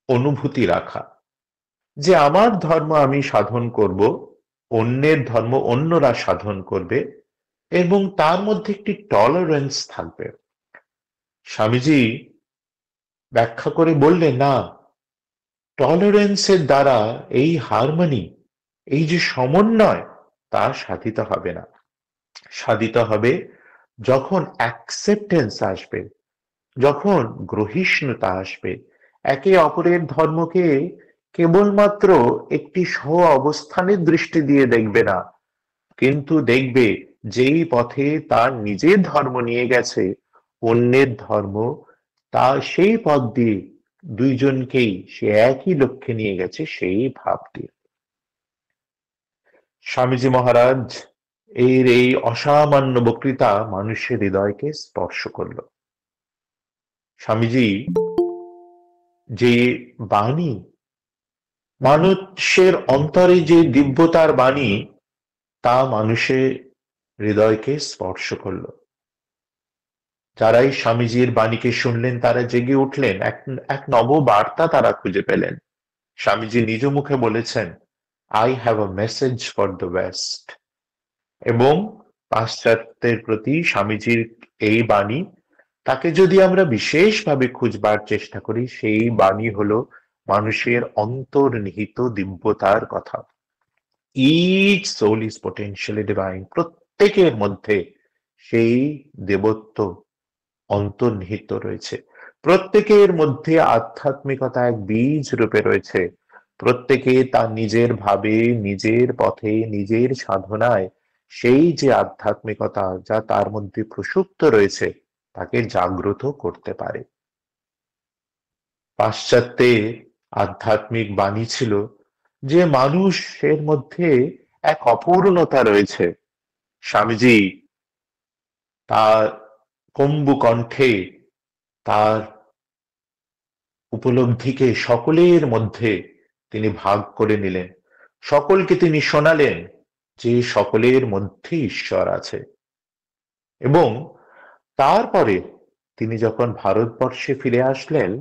[SPEAKER 4] অনুভূতি রাখা, যে আমার ধর্ম আমি সাধন করব, অন্যের ধর্ম অন্যরা সাধন করবে এবং তার মধ্যে একটি টলারেন্স থাকবে। স্বামীজি ব্যাখ্যা করে বললেন, না, টলারেন্সের দ্বারা এই হারমোনি, এই যে সমন্বয়, তা সাধিত হবে না। সাধিত হবে যখন অ্যাকসেপ্টেন্স আসবে, যখন গ্রহিষ্ণুতা আসবে, একে অপরের ধর্মকে কেবলমাত্র একটি সহ অবস্থানের দৃষ্টি দিয়ে দেখবে না, কিন্তু দেখবে যেই পথে তার নিজের ধর্ম নিয়ে গেছে, অন্যের ধর্ম তা সেই পথ দিয়ে দুইজনকেই সে একই লক্ষ্যে নিয়ে গেছে, সেই ভাব দিয়ে। স্বামীজি মহারাজ এর এই অসামান্য বক্তৃতা মানুষের হৃদয়কে স্পর্শ করল। স্বামীজি যে বাণী, মানুষের অন্তরে যে দিব্যতার বাণী, তা মানুষের হৃদয়কে স্পর্শ করল। যারাই স্বামীজির বাণীকে শুনলেন তারা জেগে উঠলেন, এক নব বার্তা তারা খুঁজে পেলেন। স্বামীজি নিজ মুখে বলেছেন, I have a message for the West. এবং পাশ্চাত্যের প্রতি স্বামীজির এই বাণী, তাকে যদি আমরা বিশেষভাবে খুঁজবার চেষ্টা করি, সেই বাণী হলো মানুষের অন্তর্নিহিত দিব্যতার কথা। Each soul is potentially divine. প্রত্যেকের মধ্যে সেই দেবত্ব অন্তর্নিহিত রয়েছে। প্রত্যেকের মধ্যে আধ্যাত্মিকতা এক বীজ রূপে রয়েছে। প্রত্যেকে তার নিজের ভাবে, নিজের পথে, নিজের সাধনায় সেই যে আধ্যাত্মিকতা যা তার মধ্যে প্রসুপ্ত রয়েছে তাকে জাগ্রত করতে পারে। পাশ্চাত্যের আধ্যাত্মিক বাণী ছিল যে মানুষের মধ্যে এক অপূর্ণতা রয়েছে। স্বামীজি তার কম্বু কণ্ঠে তার উপলব্ধিকে সকলের মধ্যে তিনি ভাগ করে নিলেন। সকলকে তিনি শোনালেন যে সকলের মধ্যে ঈশ্বর আছে। এবং তারপরে তিনি যখন ভারতবর্ষে ফিরে আসলেন,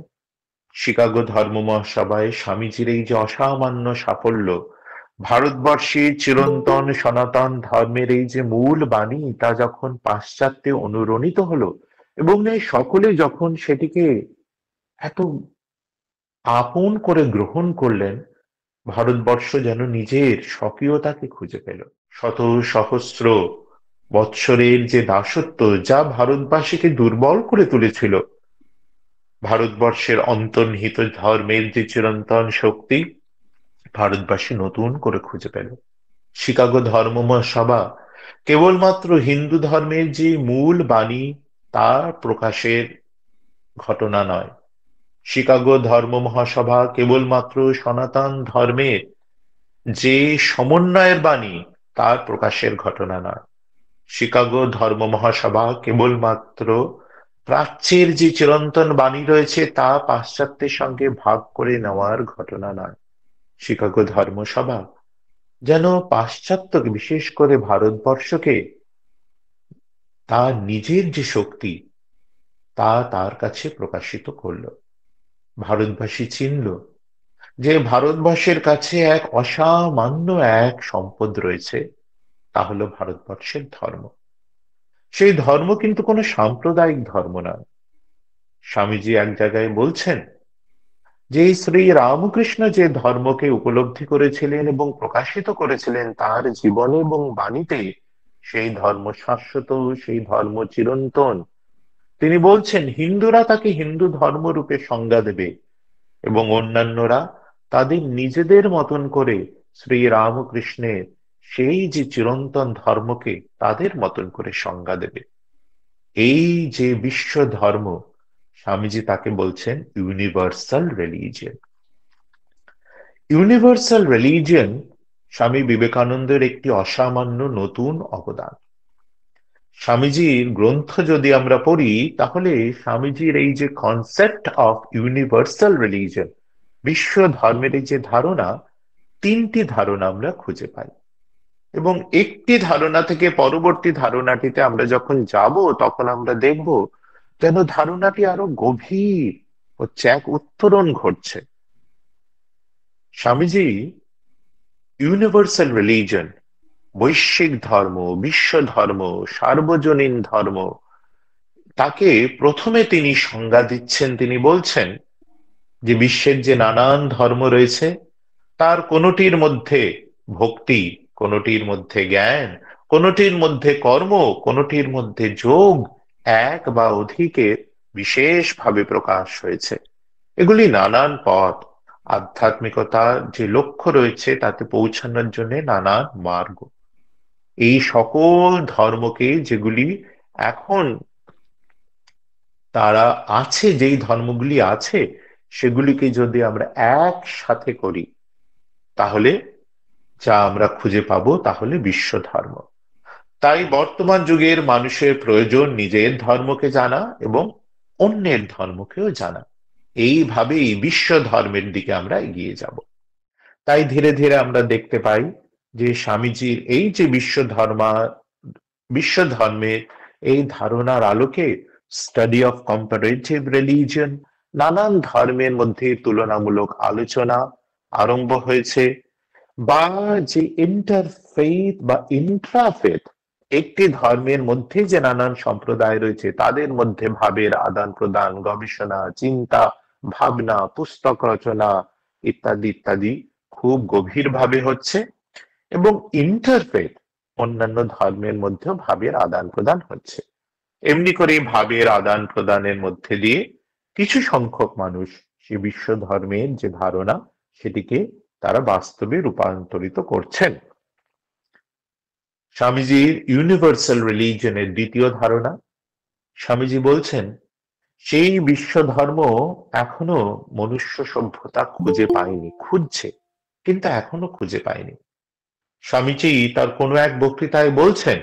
[SPEAKER 4] শিকাগো ধর্ম মহাসভায় স্বামীজির এই যে অসামান্য সাফল্য, ভারতবর্ষের চিরন্তন সনাতন ধর্মের এই যে মূল বাণী তা যখন পাশ্চাত্যে অনুরণিত হলো এবং সকলে যখন সেটিকে এত আপন করে গ্রহণ করলেন, ভারতবর্ষ যেন নিজের স্বকীয়তাকে খুঁজে পেল। শত সহস্র বৎসরের যে দাসত্ব যা ভারতবাসীকে দুর্বল করে তুলেছিল, ভারতবর্ষের অন্তর্নিহিত ধর্মের যে চিরন্তন শক্তি ভারতবাসী নতুন করে খুঁজে পেল। শিকাগো ধর্ম মহাসভা কেবলমাত্র হিন্দু ধর্মের যে মূল বাণী তার প্রকাশের ঘটনা নয়। শিকাগো ধর্ম মহাসভা কেবলমাত্র সনাতন ধর্মের যে সমন্বয়ের বাণী তার প্রকাশের ঘটনা নয়। শিকাগো ধর্ম মহাসভা কেবলমাত্র প্রাচ্যের যে চিরন্তন বাণী রয়েছে তা পাশ্চাত্যের সঙ্গে ভাগ করে নেওয়ার ঘটনা নয়। শিকাগো ধর্মসভা যেন পাশ্চাত্যকে, বিশেষ করে ভারতবর্ষকে, তার নিজের যে শক্তি তা তার কাছে প্রকাশিত করল। ভারতবাসী চিনল যে ভারতবর্ষের কাছে এক অসামান্য এক সম্পদ রয়েছে, তা হলো ভারতবর্ষের ধর্ম। সেই ধর্ম কিন্তু কোনো সাম্প্রদায়িক ধর্ম নয়। স্বামীজি এক জায়গায় বলছেন যে শ্রী রামকৃষ্ণ যে ধর্মকে উপলব্ধি করেছিলেন এবং প্রকাশিত করেছিলেন তার জীবনে এবং বাণীতে, সেই ধর্ম শাশ্বত, সেই ধর্ম চিরন্তন। তিনি বলছেন হিন্দুরা তাকে হিন্দু ধর্ম রূপে সংজ্ঞা দেবে এবং অন্যান্যরা তাদের নিজেদের মতন করে শ্রী রামকৃষ্ণের সেই যে চিরন্তন ধর্মকে তাদের মতন করে সংজ্ঞা দেবে। এই যে বিশ্ব ধর্ম, স্বামীজি তাকে বলছেন ইউনিভার্সাল রিলিজিয়ন। ইউনিভার্সাল রিলিজিয়ন স্বামী বিবেকানন্দের একটি অসামান্য নতুন অবদান। স্বামীজির গ্রন্থ যদি আমরা পড়ি তাহলে স্বামীজির এই যে কনসেপ্ট অফ ইউনিভার্সাল রিলিজিয়ন, বিশ্ব ধর্মের এই যে ধারণা, তিনটি ধারণা আমরা খুঁজে পাই এবং একটি ধারণা থেকে পরবর্তী ধারণাটিতে আমরা যখন যাব তখন আমরা দেখব যেন ধারণাটি আরো গভীর হচ্ছে, এক উত্তরণ ঘটছে। স্বামীজি ইউনিভার্সাল রিলিজিয়ন, বৈশ্বিক ধর্ম, বিশ্ব ধর্ম, সার্বজনীন ধর্ম, তাকে প্রথমে তিনি সংজ্ঞা দিচ্ছেন। তিনি বলছেন যে বিশ্বের যে নানান ধর্ম রয়েছে তার কোনটির মধ্যে ভক্তি, কোনটির মধ্যে জ্ঞান, কোনটির মধ্যে কর্ম, কোনটির মধ্যে যোগ এক বা অধিকের বিশেষভাবে প্রকাশ হয়েছে। এগুলি নানান পথ, আধ্যাত্মিকতার যে লক্ষ্য রয়েছে তাতে পৌঁছানোর জন্য নানান মার্গ। এই সকল ধর্মকে, যেগুলি এখন তারা আছে, যেই ধর্মগুলি আছে সেগুলিকে যদি আমরা একসাথে করি তাহলে যা আমরা খুঁজে পাবো তাহলে বিশ্ব ধর্ম। তাই বর্তমান যুগের মানুষের প্রয়োজন নিজের ধর্মকে জানা এবং অন্যের ধর্মকেও জানা। এইভাবেই বিশ্ব ধর্মের দিকে আমরা এগিয়ে যাব। তাই ধীরে ধীরে আমরা দেখতে পাই যে স্বামীজির এই যে বিশ্ব ধর্মের এই ধারণার আলোকে স্টাডি অফ কম্পারেটিভ রিলিজিয়ন, নানান ধর্মের মধ্যে তুলনামূলক আলোচনা আরম্ভ হয়েছে, বা যে ইন্টারফেথ বা ইন্ট্রাফেথ, একটি ধর্মের মধ্যে যে নানান সম্প্রদায় রয়েছে তাদের মধ্যে ভাবের আদান প্রদান, গবেষণা, চিন্তা ভাবনা, পুস্তক রচনা ইত্যাদি ইত্যাদি খুব গভীরভাবে হচ্ছে, এবং ইন্টারফেথ অন্যান্য ধর্মের মধ্যেও ভাবের আদান প্রদান হচ্ছে। এমনি করে ভাবের আদান প্রদানের মধ্যে দিয়ে কিছু সংখ্যক মানুষ সে বিশ্ব ধর্মের যে ধারণা সেটিকে তারা বাস্তবে রূপান্তরিত করছেন। স্বামীজির ইউনিভার্সাল রিলিজনের দ্বিতীয় ধারণা, স্বামীজি বলছেন সেই বিশ্ব ধর্ম এখনো মনুষ্য সভ্যতা খুঁজে পায়নি, খুঁজছে কিন্তু এখনো খুঁজে পায়নি। স্বামীজি তার কোনো এক বক্তৃতায় বলছেন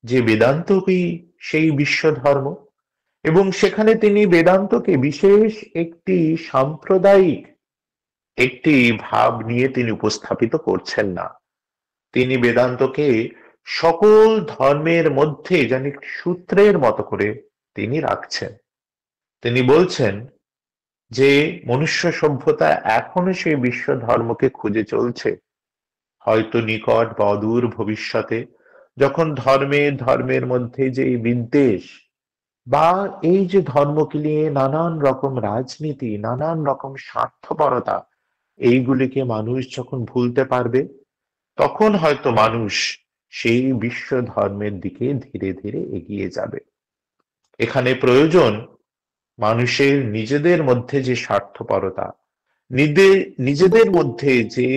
[SPEAKER 4] যে বেদান্তকেই সেই বিশ্ব ধর্ম, এবং সেখানে তিনি বেদান্তকে বিশেষ একটি সাম্প্রদায়িক একটি ভাব নিয়ে তিনি উপস্থাপিত করছেন না। তিনি বেদান্তকে সকল ধর্মের মধ্যে যেন একটি সূত্রের মতো করে তিনি রাখছেন। তিনি বলছেন যে মনুষ্য সভ্যতা এখনো সেই বিশ্ব ধর্মকে খুঁজে চলছে। হয়তো নিকট বা অদূর ভবিষ্যতে যখন ধর্মের মধ্যে যে বিদ্বেষ বা এই যে ধর্মকে নিয়ে নানান রকম রাজনীতি, নানান রকম স্বার্থপরতা, এইগুলিকে মানুষ যখন ভুলতে পারবে, তখন হয়তো মানুষ সেই বিশ্ব ধর্মের দিকে ধীরে ধীরে এগিয়ে যাবে। এখানে প্রয়োজন মানুষের নিজেদের মধ্যে যে স্বার্থপরতা, নিজেদের মধ্যে যে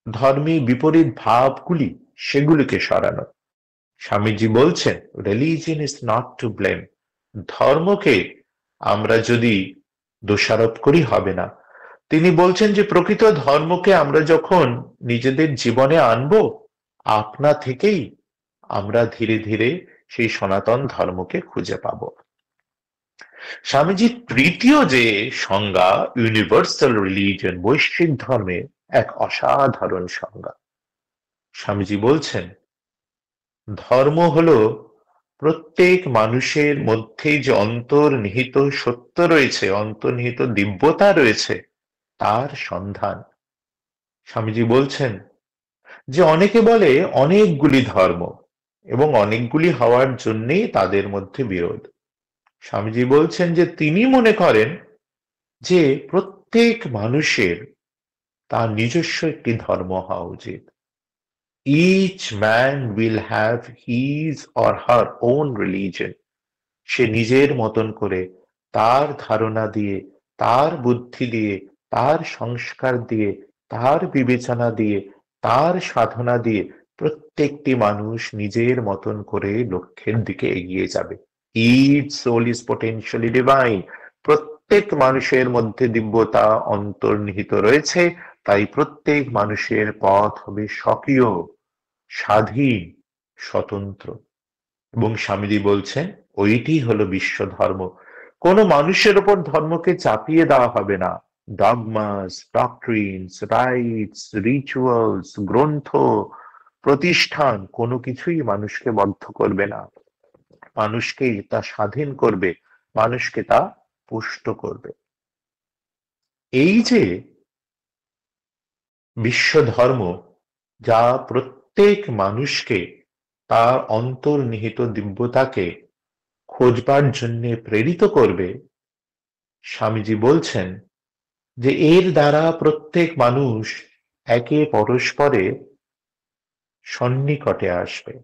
[SPEAKER 4] ধর্মে বিপরীত ভাবগুলি, সেগুলিকে সরানো। স্বামীজি বলছেন religion is not to blame. ধর্মকে আমরা যদি দোষারোপ করি হবে না। তিনি বলছেন যে প্রকৃত ধর্মকে আমরা যখন নিজেদের জীবনে আনবো, আপনা থেকেই আমরা ধীরে ধীরে সেই সনাতন ধর্মকে খুঁজে পাব। স্বামীজির তৃতীয় যে সংজ্ঞা, ইউনিভার্সাল রিলিজিয়ন, বৈশ্বিক ধর্মের এক অসাধারণ সংজ্ঞা। স্বামীজি বলছেন ধর্ম হলো প্রত্যেক মানুষের মধ্যে যে অন্তর্নিহিত সত্য রয়েছে, অন্তর্নিহিত দিব্যতা রয়েছে, তার সন্ধান। স্বামীজি বলছেন যে অনেকে বলে অনেকগুলি ধর্ম এবং অনেকগুলি হওয়ার জন্যই তাদের মধ্যে বিরোধ। স্বামীজি বলছেন যে তিনি মনে করেন যে প্রত্যেক মানুষের তার নিজস্ব একটি ধর্ম হওয়া উচিত। Each man will have his or her own religion. সে নিজের মতন করে তার ধারণা দিয়ে, তার বুদ্ধি দিয়ে, তার সংস্কার দিয়ে, তার বিবেচনা দিয়ে, তার সাধনা দিয়ে প্রত্যেকটি মানুষ নিজের মতন করে লক্ষ্যের দিকে এগিয়ে যাবে। Each soul is potentially divine. প্রত্যেক মানুষের মধ্যে দিব্যতা অন্তর্নিহিত রয়েছে, তাই প্রত্যেক মানুষের পথ হবে স্বকীয়, স্বাধীন, স্বতন্ত্র। এবং স্বামীজি বলছেন ওইটি হলো বিশ্ব ধর্ম। কোনো মানুষের উপর ধর্মকে চাপিয়ে দেওয়া হবে না। ডগমাস, ডক্ট্রিনস, রাইটস, রিচুয়ালস, গ্রন্থ, প্রতিষ্ঠান কোনো কিছুই মানুষকে বদ্ধ করবে না। মানুষকে তা স্বাধীন করবে, মানুষকে তা পুষ্ট করবে। এই যে বিশ্ব ধর্ম, যা প্রত্যেক মানুষকে তার অন্তর্নিহিত দিব্যতাকে খোঁজবার জন্য প্রেরিত করবে, স্বামীজি বলছেন যে এর দ্বারা প্রত্যেক মানুষ একে পরস্পরে সন্নিকটে আসবে।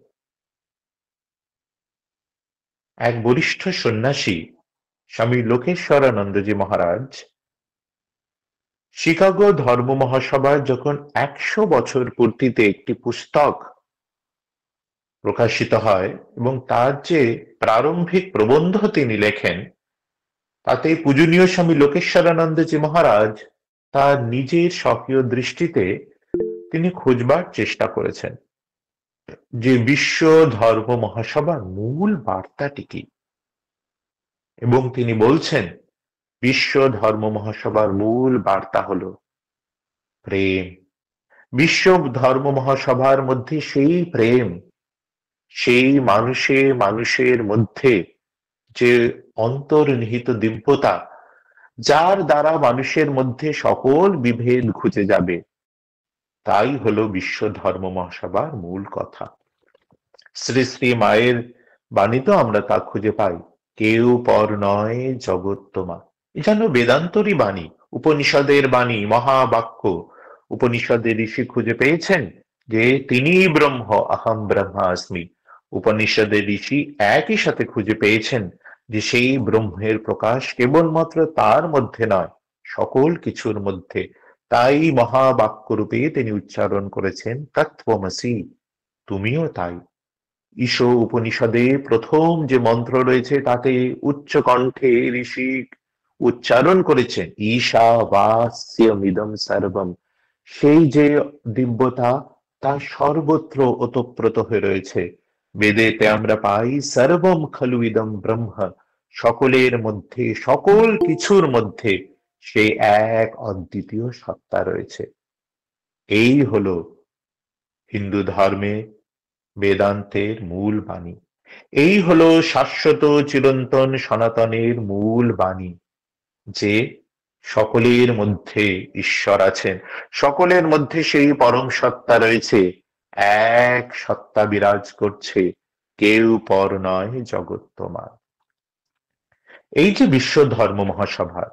[SPEAKER 4] এক বরিষ্ঠ সন্ন্যাসী স্বামী লোকেশ্বরানন্দজি মহারাজ শিকাগো ধর্ম মহাসভার যখন 100 বছর পূর্তিতে একটি পুস্তক প্রকাশিত হয় এবং তার যে প্রারম্ভিক প্রবন্ধ তিনি লেখেন, তাতে পূজনীয় স্বামী লোকেশ্বরানন্দজি মহারাজ তার নিজের স্বকীয় দৃষ্টিতে তিনি খুঁজবার চেষ্টা করেছেন যে বিশ্ব ধর্ম মহাসভার মূল বার্তাটি কি। এবং তিনি বলছেন বিশ্ব ধর্ম মহাসভার মূল বার্তা হলো প্রেম। বিশ্ব ধর্ম মহাসভার মধ্যে সেই প্রেম, সেই মানুষের মধ্যে যে অন্তর্নিহিত দিব্যতা, যার দ্বারা মানুষের মধ্যে সকল বিভেদ ঘুচে যাবে, তাই হলো বিশ্ব ধর্ম মহাসভার মূল কথা। শ্রী শ্রী মায়ের বাণীতেও আমরা তা খুঁজে পাই, কেউ পর নয় জগৎ তোমা। এ যেন বেদান্তরই বাণী, উপনিষদের বাণী, মহাবাক্য। উপনিষদের ঋষি খুঁজে পেয়েছেন যে তিনি ব্রহ্ম, আহম ব্রহ্মাস্মি। উপনিষদের ঋষি একই সাথে খুঁজে পেয়েছেন যে সেই ব্রহ্মের প্রকাশ কেবলমাত্র তার মধ্যে নয়, সকল কিছুর মধ্যে। তাই মহাবাক্য রূপে তিনি উচ্চারণ করেছেন তত্ত্বমসি, তুমিও তাই। ঈশ উপনিষদে প্রথম যে মন্ত্র রয়েছে তাতে উচ্চ কণ্ঠে ঋষি উচ্চারণ করেছেন ঈশা বাস্যমিদম সর্বম। সেই যে দিব্যতা তা সর্বত্র ওতপ্রোত হয়ে রয়েছে। বেদেতে আমরা পাই সর্বম খলু ইদম ব্রহ্ম, সকলের মধ্যে, সকল কিছুর মধ্যে সেই এক অদ্বিতীয় সত্তা রয়েছে। এই হলো হিন্দু ধর্মে বেদান্তের মূল বাণী। এই হলো শাশ্বত চিরন্তন সনাতনের মূল বাণী, যে সকলের মধ্যে ঈশ্বর আছেন, সকলের মধ্যে সেই পরম সত্তা রয়েছে, এক সত্তা বিরাজ করছে, কেউ পর নয় জগৎ তোমার। এই যে বিশ্ব ধর্ম মহাসভা,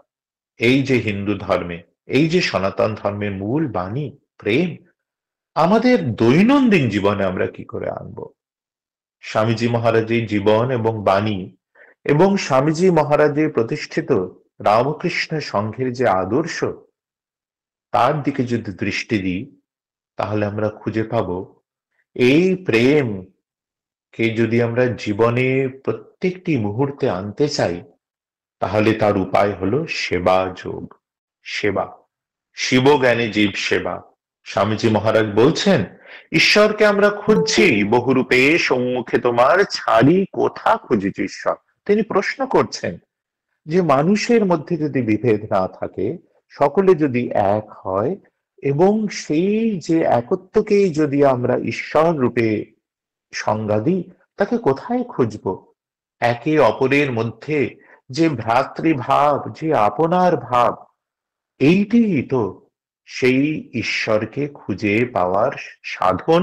[SPEAKER 4] এই যে হিন্দু ধর্মে, এই যে সনাতন ধর্মের মূল বাণী প্রেম, আমাদের দৈনন্দিন জীবনে আমরা কি করে আনবো? স্বামীজি মহারাজের জীবন এবং বাণী এবং স্বামীজি মহারাজের প্রতিষ্ঠিত রামকৃষ্ণ সংঘের যে আদর্শ, তার দিকে যদি দৃষ্টি দিই তাহলে আমরা খুঁজে পাব এই প্রেম কে যদি আমরা জীবনে প্রত্যেকটি মুহূর্তে আনতে চাই তাহলে তার উপায় হলো সেবা যোগ। সেবা, শিব জ্ঞানে জীব সেবা। স্বামীজি মহারাজ বলছেন, ঈশ্বরকে আমরা খুঁজছি বহুরূপে, সম্মুখে তোমার ছাড়ি কোথা খুঁজিছ ঈশ্বর। তিনি প্রশ্ন করছেন যে মানুষের মধ্যে যদি বিভেদ না থাকে, সকলে যদি এক হয় এবং সেই যে একত্বকেই যদি আমরা ঈশ্বর রূপে সংজ্ঞা দিই, তাকে কোথায় খুঁজব? একে অপরের মধ্যে যে ভ্রাতৃভাব, যে আপনার ভাব, এইটি তো সেই ঈশ্বরকে খুঁজে পাওয়ার সাধন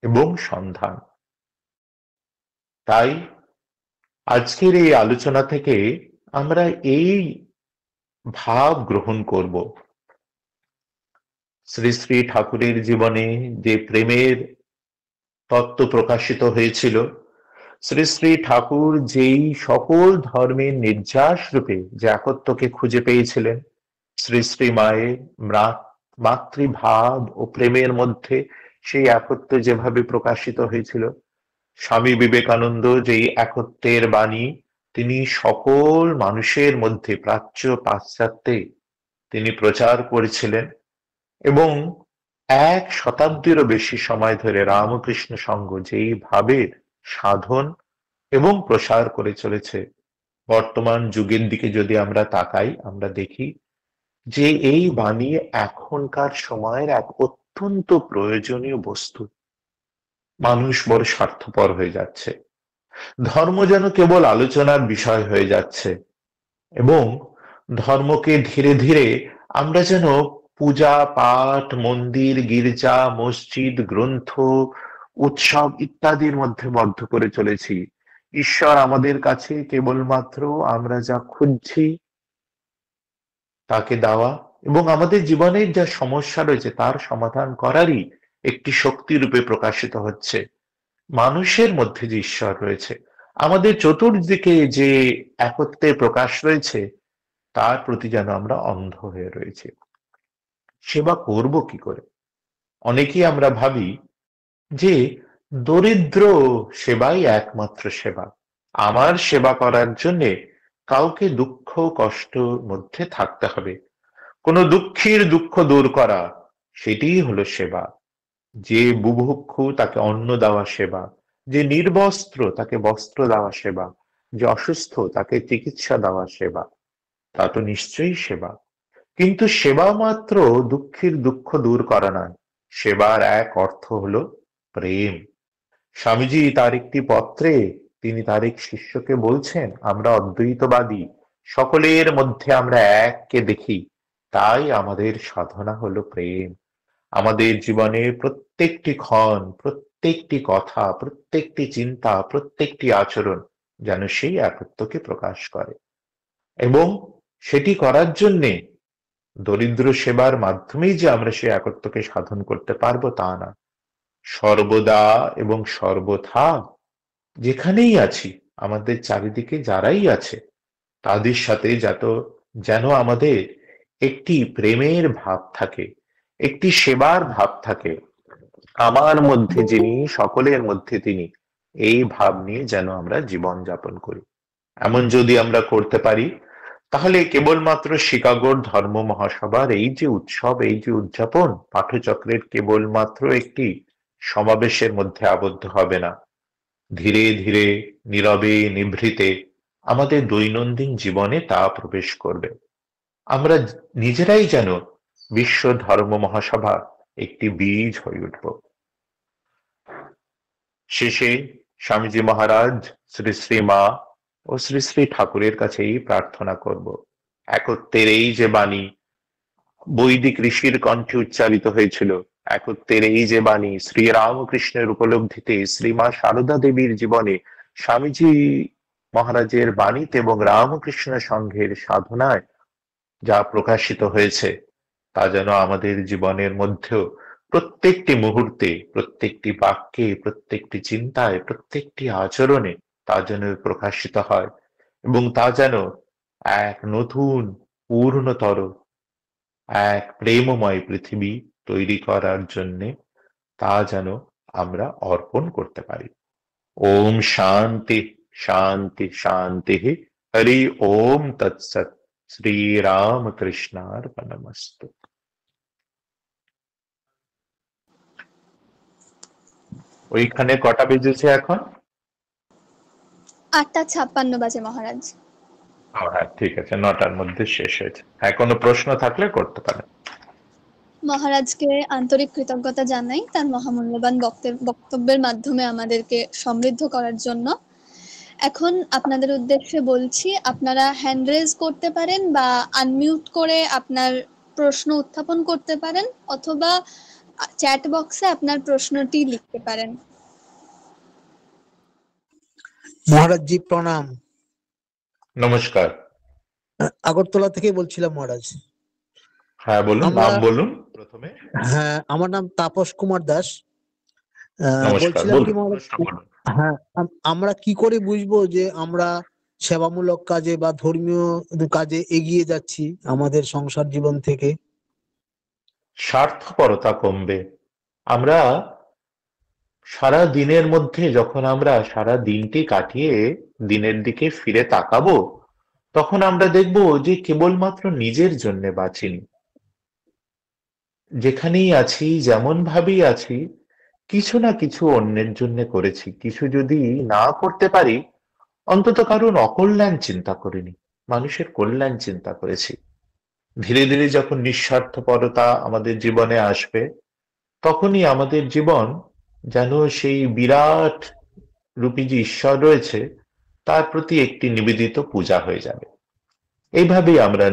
[SPEAKER 4] এবং সন্ধান। তাই আজকের এই আলোচনা থেকে আমরা এই ভাব গ্রহণ করব। শ্রী শ্রী ঠাকুরের জীবনে যে প্রেমের তত্ত্ব প্রকাশিত হয়েছিল, শ্রী শ্রী ঠাকুর যেই সকল ধর্মের নির্যাস রূপে যে একত্বকে খুঁজে পেয়েছিলেন, শ্রী শ্রী মায়ের মাতৃভাব ও প্রেমের মধ্যে সেই একত্ব যেভাবে প্রকাশিত হয়েছিল, স্বামী বিবেকানন্দ যেই একত্বের বাণী তিনি সকল মানুষের মধ্যে, প্রাচ্য পাশ্চাত্যে তিনি প্রচার করেছিলেন, এবং 1 শতাব্দীরও বেশি সময় ধরে রামকৃষ্ণ সংঘ যেই ভাবের সাধন এবং প্রসার করে চলেছে, বর্তমান যুগের দিকে যদি আমরা তাকাই আমরা দেখি যে এই বাণী এখনকার সময়ের এক অত্যন্ত প্রয়োজনীয় বস্তু। মানুষ বড় স্বার্থপর হয়ে যাচ্ছে, ধর্ম যেন কেবল আলোচনার বিষয় হয়ে যাচ্ছে, এবং ধর্মকে ধীরে ধীরে আমরা যেন পূজা পাঠ, মন্দির, গির্জা, মসজিদ, গ্রন্থ, উৎসব ইত্যাদির মধ্যে বদ্ধ করে চলেছি। ঈশ্বর আমাদের কাছে কেবলমাত্র আমরা যা খুঁজছি তাকে দেওয়া এবং আমাদের জীবনের যা সমস্যা রয়েছে তার সমাধান করারই একটি শক্তি রূপে প্রকাশিত হচ্ছে। মানুষের মধ্যে যে ঈশ্বর রয়েছে, আমাদের চতুর্দিকে যে একত্বের প্রকাশ রয়েছে, তার প্রতি যেন আমরা অন্ধ হয়ে রয়েছি। সেবা করব কি করে? অনেকেই আমরা ভাবি যে দরিদ্র সেবাই একমাত্র সেবা। আমার সেবা করার জন্য কাউকে দুঃখ কষ্ট মধ্যে থাকতে হবে, কোনো দুঃখীর দুঃখ দূর করা, সেটিই হলো সেবা। যে বুভুক্ষু তাকে অন্ন দেওয়া সেবা, যে নির্বস্ত্র তাকে বস্ত্র দেওয়া সেবা, যে অসুস্থ তাকে চিকিৎসা দেওয়া সেবা, তা তো নিশ্চয়ই সেবা। কিন্তু সেবা মাত্র দুঃখীর দুঃখ দূর করা নয়, সেবার এক অর্থ হলো প্রেম। স্বামীজি তার একটি পত্রে তিনি তার এক শিষ্যকে বলছেন, আমরা অদ্বৈতবাদী, সকলের মধ্যে আমরা এককে দেখি, তাই আমাদের সাধনা হলো প্রেম। আমাদের জীবনে প্রত্যেকটি ক্ষণ, প্রত্যেক প্রত্যেকটি কথা, প্রত্যেকটি চিন্তা, প্রত্যেকটি আচরণ যেন সেই একত্বকে প্রকাশ করে। এবং সেটি করার জন্যে দরিদ্র সেবার মাধ্যমেই যে আমরা সেই একত্বকে সাধন করতে পারবো তা না, সর্বদা এবং সর্বথা যেখানেই আছি, আমাদের চারিদিকে যারাই আছে তাদের সাথে যেন আমাদের একটি প্রেমের ভাব থাকে, একটি সেবার ভাব থাকে। আমার মধ্যে যিনি, সকলের মধ্যে তিনি, এই ভাব নিয়ে যেন আমরা জীবন যাপন করি। এমন যদি আমরা করতে পারি, তাহলে কেবলমাত্র শিকাগোর ধর্ম মহাসভার এই যে উৎসব, এই যে উদযাপন পাঠচক্রের কেবলমাত্র একটি সমাবেশের মধ্যে আবদ্ধ হবে না। ধীরে ধীরে, নীরবে নিভৃতে আমাদের দৈনন্দিন জীবনে তা প্রবেশ করবে। আমরা নিজেরাই যেন বিশ্ব ধর্ম মহাসভা একটি বীজ হয়ে উঠব। শেষে স্বামীজি মহারাজ, শ্রী শ্রী মা ও শ্রী শ্রী ঠাকুরের কাছেই প্রার্থনা করব, একত্বের এই যে বাণী বৈদিক ঋষির কণ্ঠে উচ্চারিত হয়েছিল, একত্বের এই যে বাণী শ্রীরামকৃষ্ণের উপলব্ধিতে, শ্রীমা সারদা দেবীর জীবনে, স্বামীজি মহারাজের বাণীতে এবং রামকৃষ্ণ সংঘের সাধনায় যা প্রকাশিত হয়েছে, তা যেন আমাদের জীবনের মধ্যেও প্রত্যেকটি মুহূর্তে, প্রত্যেকটি বাক্যে, প্রত্যেকটি চিন্তায়, প্রত্যেকটি আচরণে তা যেন প্রকাশিত হয়, এবং তা যেন এক নতুন, পূর্ণতর, এক প্রেমময় পৃথিবী তৈরি করার জন্যে তা যেন আমরা অর্পণ করতে পারি। ওম শান্তি শান্তি শান্তি। হরি ওম তৎসৎ। শ্রীরামকৃষ্ণার্পণমস্তু। ওইখানে কটা বেজেছে এখন?
[SPEAKER 2] 8:56 বাজে মহারাজ।
[SPEAKER 4] হ্যাঁ, ঠিক আছে, 9টার মধ্যে শেষ হয়েছে। হ্যাঁ, কোনো প্রশ্ন থাকলে করতে পারেন।
[SPEAKER 2] মহারাজকে আন্তরিক কৃতজ্ঞতা জানাই তার মহামূল্যবান বক্তব্যের মাধ্যমে আমাদেরকে সমৃদ্ধ করার জন্য। এখন আপনাদের উদ্দেশ্যে বলছি, আপনারা হ্যান্ড রেজ করতে পারেন বা আনমিউট করে আপনার প্রশ্ন উত্থাপন করতে পারেন, অথবা চ্যাট বক্সে আপনার প্রশ্নটি লিখতে পারেন।
[SPEAKER 5] মহারাজ জি প্রণাম।
[SPEAKER 4] নমস্কার।
[SPEAKER 5] আগরতলা থেকে বলছিলাম মহারাজ।
[SPEAKER 4] হ্যাঁ বলুন, নাম বলুন প্রথমে।
[SPEAKER 5] হ্যাঁ, আমার নাম তাপস কুমার দাস।
[SPEAKER 4] নমস্কার,
[SPEAKER 5] বলছিলাম কি
[SPEAKER 4] বলুন,
[SPEAKER 5] মহারাজ,
[SPEAKER 4] প্রশ্ন বলুন।
[SPEAKER 5] হ্যাঁ, আমরা কি করে বুঝবো যে আমরা সেবামূলক কাজে বা ধর্মীয় কাজে এগিয়ে যাচ্ছি আমাদের সংসার জীবন থেকে?
[SPEAKER 4] স্বার্থপরতা কমবে। আমরা সারা দিনের মধ্যে যখন আমরা সারা দিনটি কাটিয়ে দিনের দিকে ফিরে তাকাবো, তখন আমরা দেখব যে কেবলমাত্র নিজের জন্য বাঁচিনি। যেখানেই আছি, যেমন ভাবেই আছি, কিছু না কিছু অন্যের জন্য করেছি। কিছু যদি না করতে পারি, অন্তত কারণ অকল্যাণ চিন্তা করিনি, মানুষের কল্যাণ চিন্তা করেছি। ধীরে ধীরে যখন নিঃস্বার্থপরতা আমাদের জীবনে আসবে, তখনই আমাদের জীবন যেন সেই বিরাট রূপী যে ঈশ্বর রয়েছে তার প্রতি একটি নিবেদিত পূজা হয়ে যাবে। এইভাবেই আমরা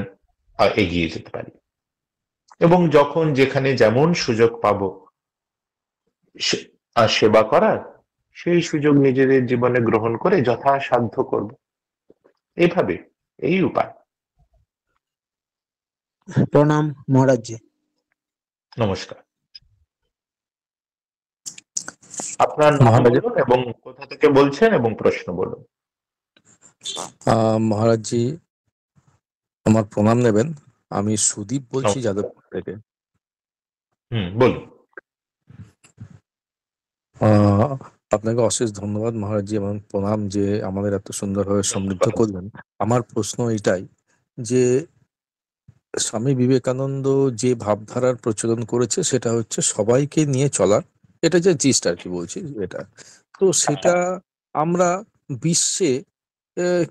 [SPEAKER 4] এগিয়ে যেতে পারি। এবং যখন যেখানে যেমন সুযোগ পাবো সেবা করার, সেই সুযোগ নিজেদের জীবনে গ্রহণ করে যথাসাধ্য করব। এইভাবে, এই উপায়।
[SPEAKER 5] প্রণাম মহারাজ জি।
[SPEAKER 4] নমস্কার। আপনার নাম বলুন এবং কোথা থেকে বলছেন এবং প্রশ্ন বলুন।
[SPEAKER 6] মহারাজ জি, আমার প্রণাম নেবেন। আমি সুদীপ বলছি যাদবপুর থেকে।
[SPEAKER 4] বলুন।
[SPEAKER 6] আপনাকে অশেষ ধন্যবাদ মহারাজ জি, এবং প্রণাম যে আমাদের এত সুন্দরভাবে সমৃদ্ধ করলেন। আমার প্রশ্ন এটাই যে স্বামী বিবেকানন্দ যে ভাবধারার প্রচলন করেছে সেটা হচ্ছে সবাইকে নিয়ে চলার, এটা যে জিস্ট আর কি বলছি এটা, তো সেটা আমরা বিশ্বে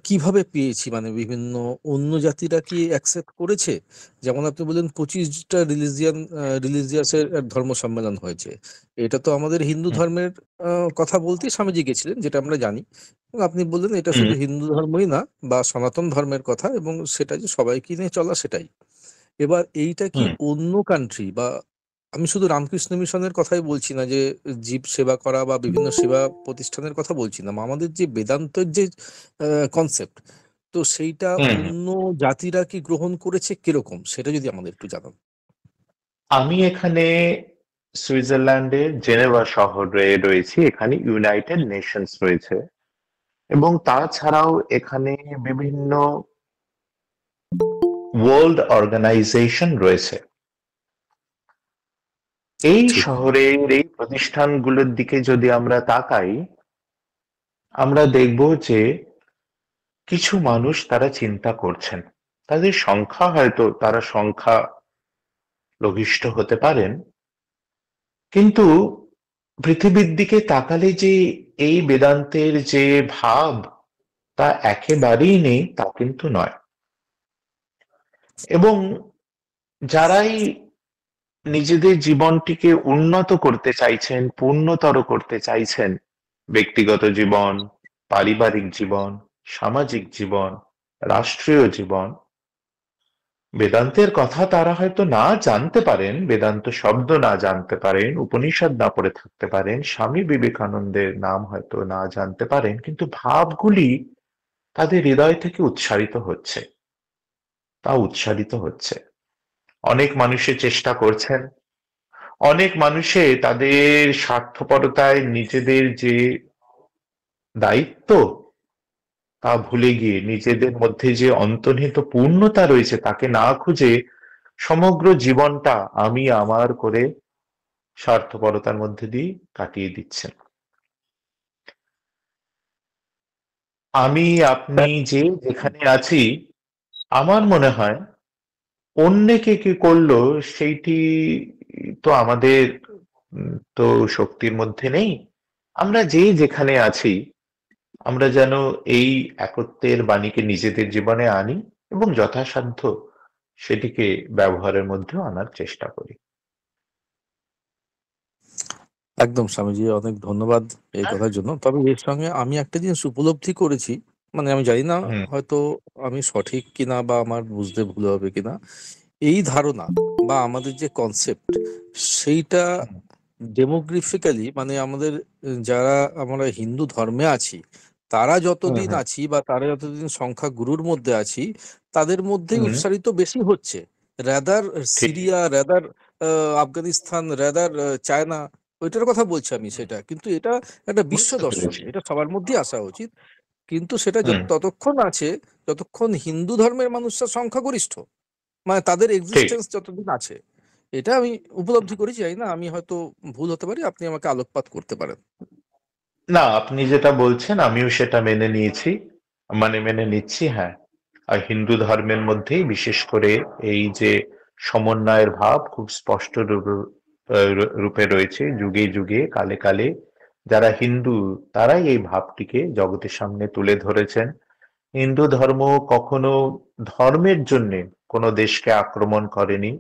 [SPEAKER 6] কিভাবে পেয়েছি? মানে বিভিন্ন অন্য জাতিরা কি অ্যাকসেপ্ট করেছে? যেমন আপনি বললেন 25টা রিলিজিয়াসের ধর্ম সম্মেলন হয়েছে, এটা তো আমাদের হিন্দু ধর্মের কথা বলতেই স্বামীজি গেছিলেন, যেটা আমরা জানি। এবং আপনি বললেন এটা শুধু হিন্দু ধর্মই না, বা সনাতন ধর্মের কথা, এবং সেটা যে সবাইকে নিয়ে চলা সেটাই। এবার এইটা কি অন্য কান্ট্রি বা আমি শুধু রামকৃষ্ণ মিশনের কথাই বলছি না, যে জীব সেবা করা বা বিভিন্ন সেবা প্রতিষ্ঠানের কথা বলছি না, আমাদের যে বেদান্তের যে কনসেপ্ট, তো সেইটা
[SPEAKER 4] হুম
[SPEAKER 6] অন্য জাতিরা কি গ্রহণ করেছে কিরকম, সেটা যদি আমাদের একটু জানান।
[SPEAKER 4] আমি এখানে সুইজারল্যান্ডে জেনেভা শহরে রয়েছি। এখানে ইউনাইটেড নেশনস রয়েছে এবং তাছাড়াও এখানে বিভিন্ন ওয়ার্ল্ড অর্গানাইজেশন রয়েছে। এই
[SPEAKER 6] ঠিক।
[SPEAKER 4] শহরের এই প্রতিষ্ঠানগুলোর দিকে যদি আমরা তাকাই, আমরা দেখব যে কিছু মানুষ তারা চিন্তা করছেন। তাদের সংখ্যা হয়তো তারা সংখ্যা লঘিষ্ঠ হতে পারেন, কিন্তু পৃথিবীর দিকে তাকালে যে এই বেদান্তের যে ভাব তা একেবারেই নেই তা কিন্তু নয়। এবং যারাই নিজেদের জীবনটিকে উন্নত করতে চাইছেন, পূর্ণতর করতে চাইছেন, ব্যক্তিগত জীবন, পারিবারিক জীবন, সামাজিক জীবন, রাষ্ট্রীয় জীবন, বেদান্তের কথা তারা হয়তো না জানতে পারেন, বেদান্ত শব্দ না জানতে পারেন, উপনিষদ না পড়ে থাকতে পারেন, স্বামী বিবেকানন্দের নাম হয়তো না জানতে পারেন, কিন্তু ভাবগুলি তাদের হৃদয় থেকে উচ্চারিত হচ্ছে, তা উচ্চারিত হচ্ছে। অনেক মানুষে চেষ্টা করছেন, অনেক মানুষে তাদের স্বার্থপরতায় নিজেদের যে দায়িত্ব তা ভুলে গিয়ে, নিজেদের মধ্যে যে অন্তর্নিহিত পূর্ণতা রয়েছে তাকে না খুঁজে সমগ্র জীবনটা আমি আমার করে স্বার্থপরতার মধ্যে দিয়ে কাটিয়ে দিচ্ছেন। আমি আপনি যে যেখানে আছি, আমার মনে হয় অন্যকে কি করলো সেইটি তো আমাদের তো শক্তির মধ্যে নেই। আমরা যে যেখানে আছি, আমরা যেন এই একত্বের বাণীকে নিজেদের জীবনে আনি এবং যথাসাধ্য সেটিকে ব্যবহারের মধ্যে আনার চেষ্টা করি।
[SPEAKER 6] একদম স্বামীজি, অনেক ধন্যবাদ এই কথার জন্য। তবে এর সঙ্গে আমি একটা জিনিস উপলব্ধি করেছি, মানে আমি জানি না
[SPEAKER 4] হুম
[SPEAKER 6] হয়তো আমি সঠিক কিনা বা আমার বুঝতে ভুল হবে কিনা, এই ধারণা বা আমাদের যে কনসেপ্ট, সেইটা
[SPEAKER 4] হুম
[SPEAKER 6] ডেমোগ্রাফিক্যালি, মানে আমাদের যারা আমরা হিন্দু ধর্মে আছি, তারা
[SPEAKER 4] হুম
[SPEAKER 6] যতদিন
[SPEAKER 4] হুম
[SPEAKER 6] আছি বা তারা যতদিন সংখ্যা গুরুর মধ্যে আছি, তাদের মধ্যেই
[SPEAKER 4] হুম,
[SPEAKER 6] উৎসারিত বেশি হচ্ছে, রাদার
[SPEAKER 4] ঠিক।
[SPEAKER 6] Syria, rather Afghanistan, rather China, ওইটার কথা বলছি আমি। সেটা কিন্তু এটা একটা বিশ্ব
[SPEAKER 4] বুঝতে
[SPEAKER 6] দর্শন,
[SPEAKER 4] পেরেছি।
[SPEAKER 6] এটা সবার মধ্যেই আসা উচিত। কিন্তু সেটা
[SPEAKER 4] হুম
[SPEAKER 6] ততক্ষণ আছে যতক্ষণ হিন্দু ধর্মের মানুষরা সংখ্যাগরিষ্ঠ, মানে তাদের
[SPEAKER 4] ঠিক।
[SPEAKER 6] এক্সিস্টেন্স যতদিন আছে। এটা আমি উপলব্ধি করেছি, জানি না আমি হয়তো ভুল হতে পারি, আপনি আমাকে আলোকপাত করতে পারেন।
[SPEAKER 4] না, আপনি যেটা বলছেন আমিও সেটা মেনে নিয়েছি, মানে মেনে নিচ্ছি। হ্যাঁ, আর হিন্দু ধর্মের মধ্যেই বিশেষ করে এই যে সমন্বয়ের ভাব খুব স্পষ্ট রূপে রয়েছে। যুগে যুগে, কালে কালে যারা হিন্দু তারাই এই ভাবটিকে জগতের সামনে তুলে ধরেছেন। হিন্দু ধর্ম কখনো ধর্মের জন্য কোনো দেশকে আক্রমণ করেনি,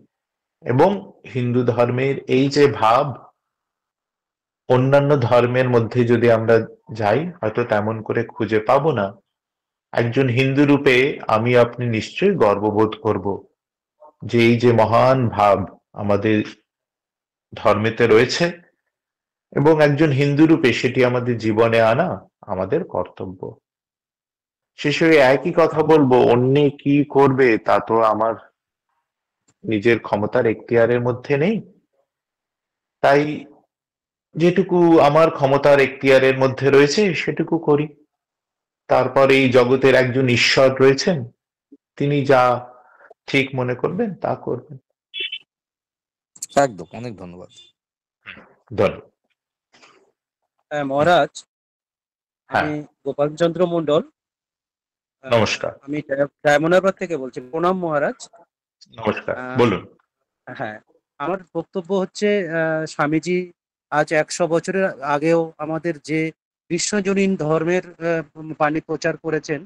[SPEAKER 4] এবং হিন্দু ধর্মের এই যে ভাব অন্যান্য ধর্মের মধ্যে যদি আমরা যাই হয়তো তেমন করে খুঁজে পাবো না। একজন হিন্দু রূপে আমি আপনি নিশ্চয়ই গর্ববোধ করব যে এই যে মহান ভাব আমাদের ধর্মেতে রয়েছে, এবং একজন হিন্দু রূপে সেটি আমাদের জীবনে আনা আমাদের কর্তব্য। শেষে ওই একই কথা বলবো, অন্যে কি করবে তা তো আমার নিজের ক্ষমতার এখতিয়ারের মধ্যে নেই। তাই যেটুকু আমার ক্ষমতার এখতিয়ারের মধ্যে রয়েছে সেটুকু করি। তারপর এই জগতের একজন ঈশ্বর রয়েছেন, তিনি যা ঠিক মনে করবেন তা করবেন।
[SPEAKER 6] একদম, অনেক ধন্যবাদ।
[SPEAKER 4] ধন্যবাদ।
[SPEAKER 7] হ্যাঁ মহারাজ, আমি
[SPEAKER 4] হ্যাঁ,
[SPEAKER 7] গোপালচন্দ্র মন্ডল।
[SPEAKER 4] নমস্কার।
[SPEAKER 7] আমি ডায়মন্ডহারবার থেকে বলছি। প্রণাম মহারাজ।
[SPEAKER 4] নমস্কার,
[SPEAKER 7] আহ,
[SPEAKER 4] বলুন।
[SPEAKER 7] হ্যাঁ, আমার বক্তব্য হচ্ছে, স্বামীজি আজ 100 বছরের আগেও আমাদের যে বিশ্বজনীন ধর্মের বাণী প্রচার করেছেন,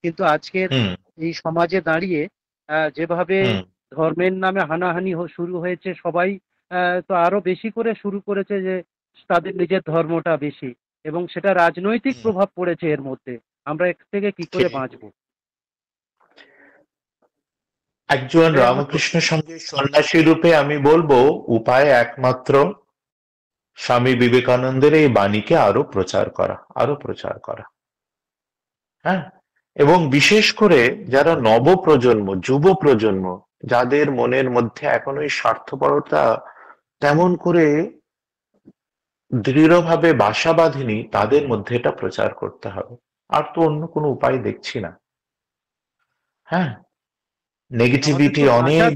[SPEAKER 7] কিন্তু আজকের
[SPEAKER 4] হুম
[SPEAKER 7] এই সমাজে দাঁড়িয়ে যেভাবে
[SPEAKER 4] হুম
[SPEAKER 7] ধর্মের নামে হানাহানি শুরু হয়েছে, সবাই তো আরো বেশি করে শুরু করেছে যে তাদের নিজের ধর্মটা বেশি, এবং সেটা রাজনৈতিক
[SPEAKER 4] হুম,
[SPEAKER 7] প্রভাব পড়েছে এর মধ্যে। আমরা এর থেকে কি করে
[SPEAKER 4] ঠিক।
[SPEAKER 7] বাঁচবো?
[SPEAKER 4] একজন রামকৃষ্ণ সঙ্গে সন্ন্যাসী রূপে আমি বলবো উপায় একমাত্র স্বামী বিবেকানন্দের এই বাণীকে আরো প্রচার করা। হ্যাঁ, এবং বিশেষ করে যারা নবপ্রজন্ম, যুব প্রজন্ম, যাদের মনের মধ্যে এখনো এই স্বার্থপরতা তেমন করে দৃঢ়ভাবে বাসা বাঁধেনি, তাদের মধ্যে এটা প্রচার করতে হবে। আর তো অন্য কোনো উপায় দেখছি না। হ্যাঁ, নেগেটিভিটি অনেক।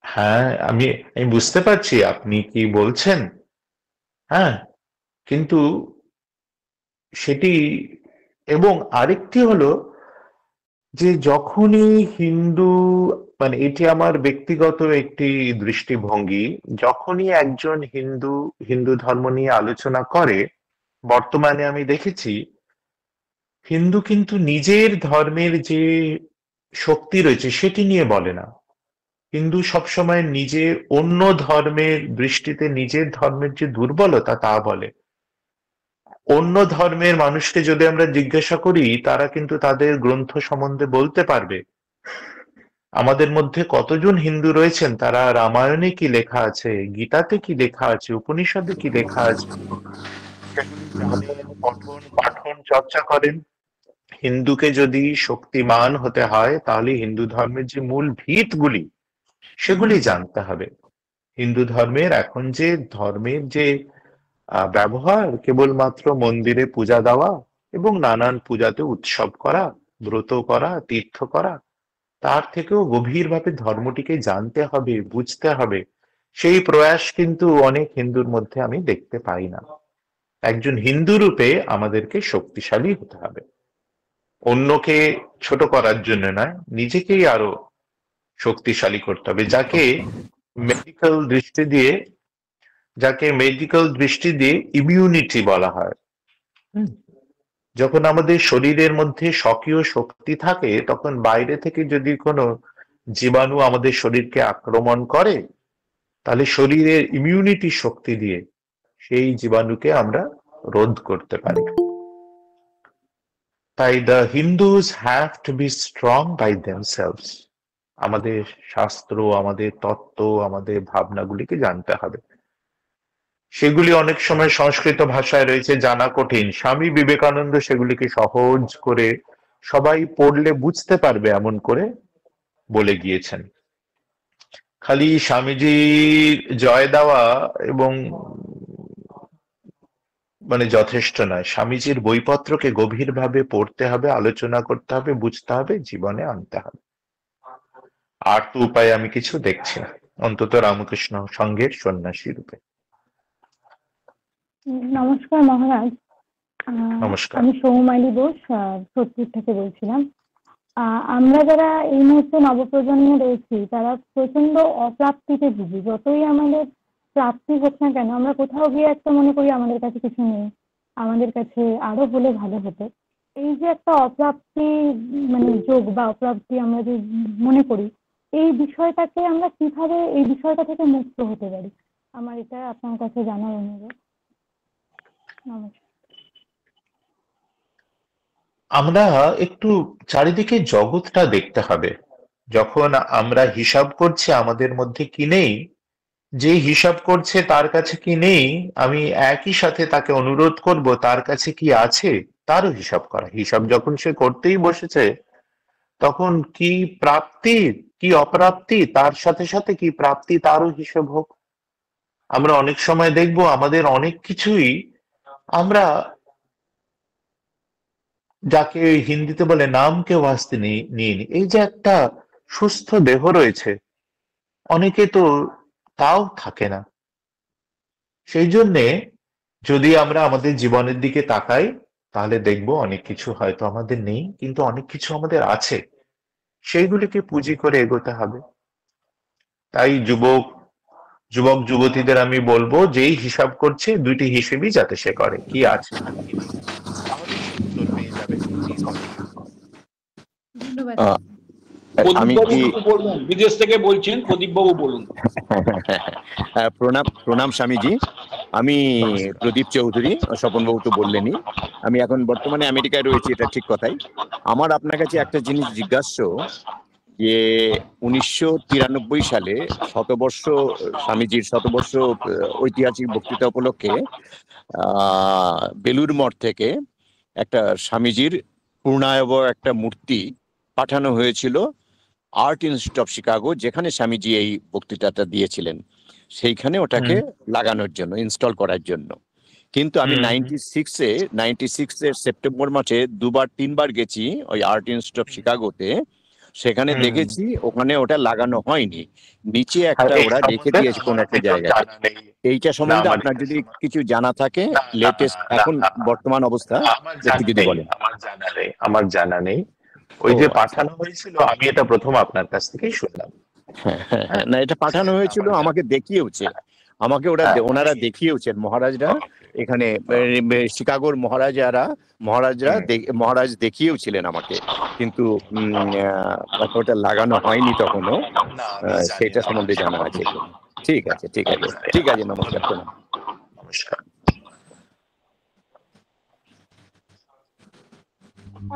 [SPEAKER 4] হ্যাঁ, আমি বুঝতে পারছি আপনি কি বলছেন। হ্যাঁ, কিন্তু সেটি, এবং আরেকটি হলো যে যখনই হিন্দু, মানে এটি আমার ব্যক্তিগত একটি দৃষ্টিভঙ্গি, যখনই একজন হিন্দু ধর্ম নিয়ে আলোচনা করে, বর্তমানে আমি দেখেছি হিন্দু কিন্তু নিজের ধর্মের যে শক্তি রয়েছে সেটি নিয়ে বলে না। হিন্দু সবসময় নিজের অন্য ধর্মের দৃষ্টিতে নিজের ধর্মের যে দুর্বলতা তা বলে। অন্য ধর্মের মানুষকে যদি আমরা জিজ্ঞাসা করি, তারা কিন্তু তাদের গ্রন্থ সম্বন্ধে বলতে পারবে। আমাদের মধ্যে কতজন হিন্দু রয়েছেন, তারা রামায়ণে কি লেখা আছে, গীতাতে কি লেখা আছে, উপনিষদে কি লেখা আছে, পাঠন চর্চা করেন। হিন্দুকে যদি শক্তিমান হতে হয়, তাহলে হিন্দু ধর্মের যে মূল ভিতগুলি সেগুলি জানতে হবে। হিন্দু ধর্মের এখন যে ধর্মের যে ব্যবহার, কেবলমাত্র মন্দিরে পূজা দেওয়া এবং নানান পূজাতে উৎসব করা, ব্রত করা, তীর্থ করা, তার থেকেও গভীরভাবে ধর্মটিকে জানতে হবে, বুঝতে হবে, সেই প্রয়াস কিন্তু অনেক হিন্দুর মধ্যে আমি দেখতে পাই না। একজন হিন্দু রূপে আমাদেরকে শক্তিশালী হতে হবে, অন্যকে ছোট করার জন্য নয়, নিজেকেই আরো শক্তিশালী করতে হবে। যাকে মেডিকেল দৃষ্টি দিয়ে ইমিউনিটি বলা হয়। যখন আমাদের শরীরের মধ্যে স্বকীয় শক্তি থাকে, তখন বাইরে থেকে যদি কোনো জীবাণু আমাদের শরীরকে আক্রমণ করে, তাহলে শরীরের ইমিউনিটি শক্তি দিয়ে সেই জীবাণুকে আমরা রোধ করতে পারি। তাই the Hindus have to be strong by themselves. আমাদের শাস্ত্র, আমাদের তত্ত্ব, আমাদের ভাবনাগুলিকে জানতে হবে। সেগুলি অনেক সময় সংস্কৃত ভাষায় রয়েছে, জানা কঠিন। স্বামী বিবেকানন্দ সেগুলিকে সহজ করে সবাই পড়লে বুঝতে পারবে এমন করে বলে গিয়েছেন। খালি স্বামীজির জয় দেওয়া এবং মানে যথেষ্ট নয়, স্বামীজির বইপত্রকে গভীরভাবে পড়তে হবে, আলোচনা করতে হবে, বুঝতে হবে, জীবনে আনতে হবে। আর তো উপায় আমি কিছু দেখছি না, অন্তত রামকৃষ্ণ সংঘের সন্ন্যাসী রূপে।
[SPEAKER 3] নমস্কার মহারাজ।
[SPEAKER 4] নমস্কার।
[SPEAKER 3] আমি সৌমালি বোস, সোদপুর থেকে বলছিলাম। আমরা যারা এই মুহূর্তে নবপ্রজন্মে রয়েছি, তারা প্রচন্ড অপ্রাপ্তিতে ভুগি। যতই আমাদের প্রাপ্তি হোক না কেন, আমরা কোথাও গিয়ে একটা মনে করি আমাদের কাছে কিছু নেই, আমাদের কাছে আরো হলে ভালো হতো। এই যে একটা অপ্রাপ্তি, মানে যোগ বা অপ্রাপ্তি আমরা যে মনে করি, এই বিষয়টাকে আমরা কিভাবে এই বিষয়টা থেকে মুক্ত হতে পারি, আমার এটা আপনার কাছে জানার অনুরোধ। নমস্কার।
[SPEAKER 4] আমরা একটু চারিদিকে জগৎটা দেখতে হবে। যখন আমরা হিসাব করছি আমাদের মধ্যে কি নেই, যে হিসাব করছে তার কাছে কি নেই, আমি একই সাথে তাকে অনুরোধ করব তার কাছে কি আছে তারও হিসাব করা। হিসাব যখন সে করতেই বসেছে, তখন কি প্রাপ্তি কি অপ্রাপ্তি, তার সাথে সাথে কি প্রাপ্তি তারও হিসাব হোক। আমরা অনেক সময় দেখবো আমাদের অনেক কিছুই আমরা, যাকে হিন্দিতে বলে নামকে ওয়াস্তে নিয়ে নি। এই যে একটা সুস্থ দেহ রয়েছে, অনেকে তো তাও থাকে না। সেই জন্যে যদি আমরা আমাদের জীবনের দিকে তাকাই, তাহলে দেখবো অনেক কিছু হয়তো আমাদের নেই, কিন্তু অনেক কিছু আমাদের আছে, সেইগুলিকে পুঁজি করে এগোতে হবে। তাই যুবক যুবতীদের আমি বলবো, যেই হিসাব করছে দুইটি হিসেবই যাতে সে করে, কি আছে
[SPEAKER 8] আমি কি
[SPEAKER 9] বলবেন? বিদেশ থেকে বলছেন, প্রদীপ বাবু বলুন।
[SPEAKER 8] প্রণাম স্বামীজি। আমি প্রদীপ চৌধুরী, স্বপনবাবু তো বললেনই। আমি এখন বর্তমানে আমেরিকায় রয়েছি, এটা ঠিক কথাই। আমার আপনার কাছে একটা জিনিস জিজ্ঞাস্য, যে 1993 সালে শতবর্ষ, স্বামীজির শতবর্ষ ঐতিহাসিক বক্তৃতা উপলক্ষে বেলুড় মঠ থেকে একটা স্বামীজির পূর্ণায়ব একটা মূর্তি পাঠানো হয়েছিল আর্ট ইনস্টিটিউট অফ শিকাগো, যেখানে স্বামীজি এই বক্তৃতাটা দিয়েছিলেন, সেইখানে ওটাকে লাগানোর জন্য, ইনস্টল করার জন্য। কিন্তু আমি 96-এর সেপ্টেম্বর মাসে 2-3 বার গেছি ওই আর্ট ইনস্টিটিউট অফ শিকাগোতে। সেখানে দেখেছি ওখানে ওটা লাগানো হয়নি, নিচে একটা ওরা রেখে দিয়েছে কোন একটা জায়গায়। এইটা সম্বন্ধে আপনার যদি কিছু জানা থাকে, লেটেস্ট এখন বর্তমান অবস্থা একটু যদি বলেন।
[SPEAKER 4] আমার জানা নেই। ওই যে পাঠানো হয়েছিল, আমি এটা প্রথম আপনার কাছ থেকেই শুনলাম।
[SPEAKER 8] হ্যাঁ, না, এটা পাঠানো হয়েছিল, আমাকে দেখিয়েওছে, আমাকে ওনারা দেখিয়েওছেন মহারাজরা, এখানে শিকাগোর মহারাজ দেখিয়েওছিলেন আমাকে, কিন্তু ওটা লাগানো হয়নি তখনও, সেটা সম্বন্ধে জানা আছে। ঠিক আছে, নমস্কার।
[SPEAKER 4] নমস্কার।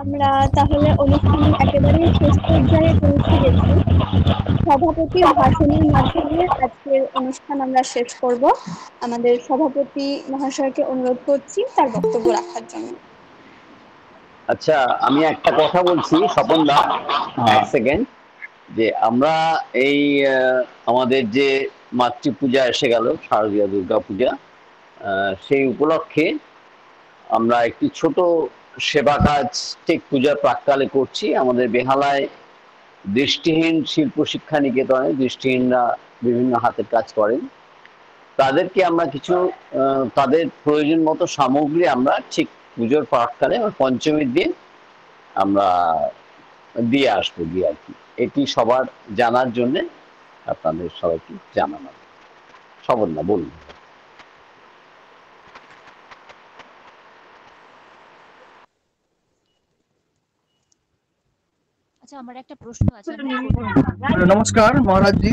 [SPEAKER 2] আমরা তাহলে অনুষ্ঠানের একেবারে শেষ পর্যায়ে পৌঁছে গেছি। সভাপতির ভাষণের মাধ্যমে আজকের অনুষ্ঠান আমরা শেষ করব। আমাদের সভাপতি মহাশয়কে অনুরোধ করছি তার বক্তব্য রাখার জন্য।
[SPEAKER 1] আচ্ছা, আমি একটা কথা বলছি স্বপনদা, এক সেকেন্ড, যে আমরা এই আমাদের যে মাতৃপূজা এসে গেল, শারদীয় দুর্গা পূজা, সেই উপলক্ষে আমরা একটি ছোট সেবা কাজ ঠিক পূজার প্রাককালে করছি। আমাদের বেহালায় দৃষ্টিহীন শিল্প শিক্ষা নিকেতনে দৃষ্টিহীনরা বিভিন্ন হাতের কাজ করেন, তাদেরকে আমরা কিছু তাদের প্রয়োজন মতো সামগ্রী আমরা ঠিক পুজোর প্রাককালে পঞ্চমীর দিন আমরা দিয়ে আসবো, দিয়ে আর কি। এটি সবার জানার জন্য আপনাদের সবাইকে জানানো। স্বপনদা বলুন।
[SPEAKER 9] আচ্ছা, আমার একটা প্রশ্ন আছে।
[SPEAKER 10] নমস্কার মহারাজজি।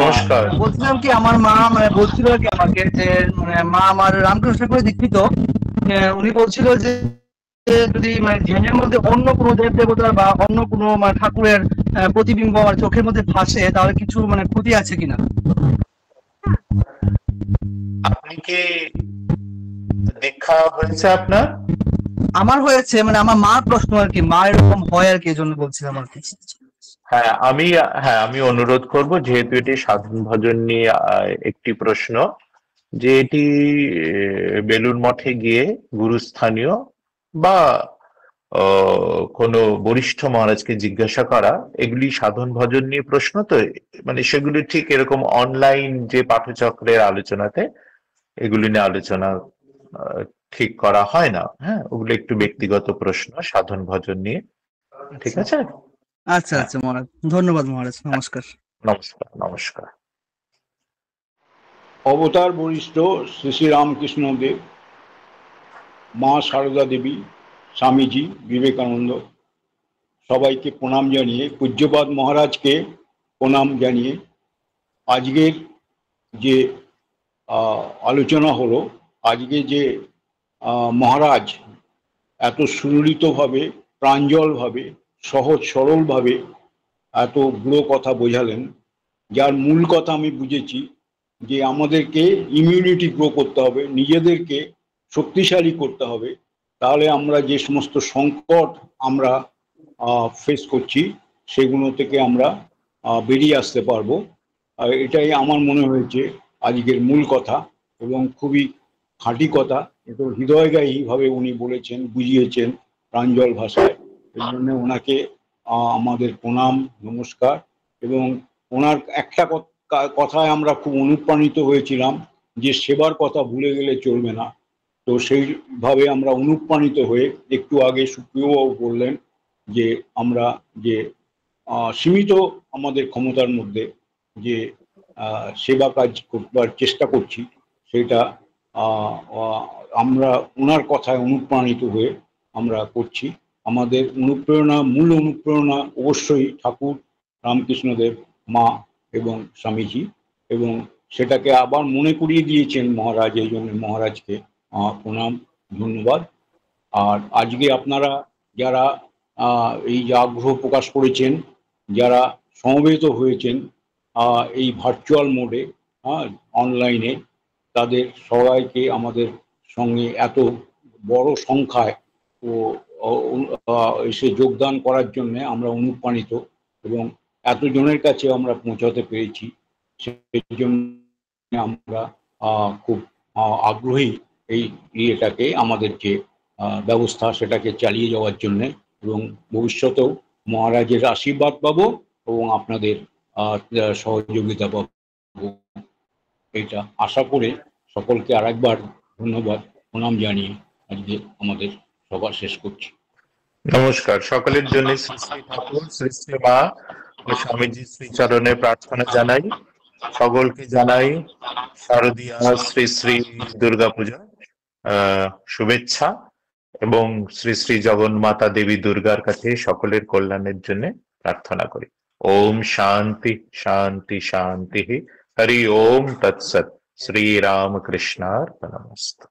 [SPEAKER 4] নমস্কার।
[SPEAKER 10] বলছিলাম কি, আমার মা বলছিল কি আমাকে, যে মা আমার রামকৃষ্ণ ঠাকুরের দীক্ষিত, উনি বলছিল যে যদি ধ্যানের মধ্যে অন্য কোনো দেব দেবতা বা অন্য কোনো ঠাকুরের প্রতিবিম্ব আমার চোখের মধ্যে ভাসে, তাহলে কিছু ক্ষতি আছে কিনা।
[SPEAKER 4] আপনি কি দীক্ষা হয়েছে আপনার?
[SPEAKER 10] আমার হয়েছে, আমার মার প্রশ্ন আর কি, মা এরকম হয় আর কি, এই জন্য বলছিলাম আর কি।
[SPEAKER 4] হ্যাঁ, আমি অনুরোধ করব, যেহেতু এটি সাধন ভজন নিয়ে একটি প্রশ্ন, যে এটি বেলুড় মঠে গিয়ে গুরুস্থানীয় বা কোনো বরিষ্ঠ মহারাজকে জিজ্ঞাসা করা। এগুলি সাধন ভজন নিয়ে প্রশ্ন, তো সেগুলি ঠিক এরকম অনলাইন যে পাঠচক্রের আলোচনাতে এগুলি নিয়ে আলোচনা ঠিক করা হয় না। হ্যাঁ, ওগুলো একটু ব্যক্তিগত প্রশ্ন সাধন ভজন নিয়ে। ঠিক আছে?
[SPEAKER 10] আচ্ছা মহারাজ, ধন্যবাদ মহারাজ, নমস্কার।
[SPEAKER 4] নমস্কার।
[SPEAKER 11] অবতার বরিষ্ঠ শ্রী শ্রী রামকৃষ্ণ দেব, মা সারদা দেবী, স্বামীজি বিবেকানন্দ, সবাইকে প্রণাম জানিয়ে, পূজ্যপাদ মহারাজকে প্রণাম জানিয়ে, আজকের যে আলোচনা হলো, আজকে যে মহারাজ এত সুললিতভাবে, প্রাঞ্জলভাবে, সহজ সরলভাবে এত গুঁড়ো কথা বোঝালেন, যার মূল কথা আমি বুঝেছি, যে আমাদেরকে ইমিউনিটি গ্রো করতে হবে, নিজেদেরকে শক্তিশালী করতে হবে, তাহলে আমরা যে সমস্ত সংকট আমরা ফেস করছি সেগুলো থেকে আমরা বেরিয়ে আসতে পারবো। এটাই আমার মনে হয়েছে আজকের মূল কথা, এবং খুবই খাঁটি কথা, একটু হৃদয়গাহীভাবে উনি বলেছেন, বুঝিয়েছেন প্রাঞ্জল ভাষায়। এই জন্য ওনাকে আমাদের প্রণাম, নমস্কার। এবং ওনার একটা কথায় আমরা খুব অনুপ্রাণিত হয়েছিলাম, যে সেবার কথা ভুলে গেলে চলবে না। তো সেইভাবে আমরা অনুপ্রাণিত হয়ে, একটু আগে সুপ্রিয়বাবু বললেন যে আমরা যে সীমিত আমাদের ক্ষমতার মধ্যে যে সেবা কাজ করবার চেষ্টা করছি, সেটা আমরা ওনার কথায় অনুপ্রাণিত হয়ে আমরা করছি। আমাদের মূল অনুপ্রেরণা অবশ্যই ঠাকুর রামকৃষ্ণদেব, মা এবং স্বামীজি, এবং সেটাকে আবার মনে করিয়ে দিয়েছেন মহারাজ, এই জন্য মহারাজকে প্রণাম, ধন্যবাদ। আর আজকে আপনারা যারা এই যে আগ্রহ প্রকাশ করেছেন, যারা সমবেত হয়েছেন এই ভার্চুয়াল মোডে, অনলাইনে, তাদের সবাইকে আমাদের সঙ্গে এত বড় সংখ্যায় এসে যোগদান করার জন্য আমরা অনুপ্রাণিত, এবং এতজনের কাছে আমরা পৌঁছাতে পেরেছি, সেই জন্য আমরা খুব আগ্রহী এই ইয়েটাকে, আমাদের যে ব্যবস্থা সেটাকে চালিয়ে যাওয়ার জন্য, এবং ভবিষ্যতেও মহারাজের আশীর্বাদ পাবো এবং আপনাদের সহযোগিতা পাবো, এটা আশা করে সকলকে আরেকবার ধন্যবাদ, প্রণাম জানিয়ে আজকে আমাদের সভা শেষ করছি।
[SPEAKER 4] নমস্কার। সকলের জন্য শ্রী শ্রী ঠাকুর, শ্রী শ্রী মা ও স্বামীজি শ্রীচরণে প্রার্থনা জানাই। সকলকে জানাই শারদীয়া শ্রী শ্রী দুর্গাপূজা শুভেচ্ছা, এবং শ্রী শ্রী জগন্মাতা দেবী দুর্গার কাছে সকলের কল্যাণের জন্য প্রার্থনা করি। ওম শান্তি শান্তি শান্তি। হরি ওম তৎসৎ। শ্রী রামকৃষ্ণার্পণমস্তু।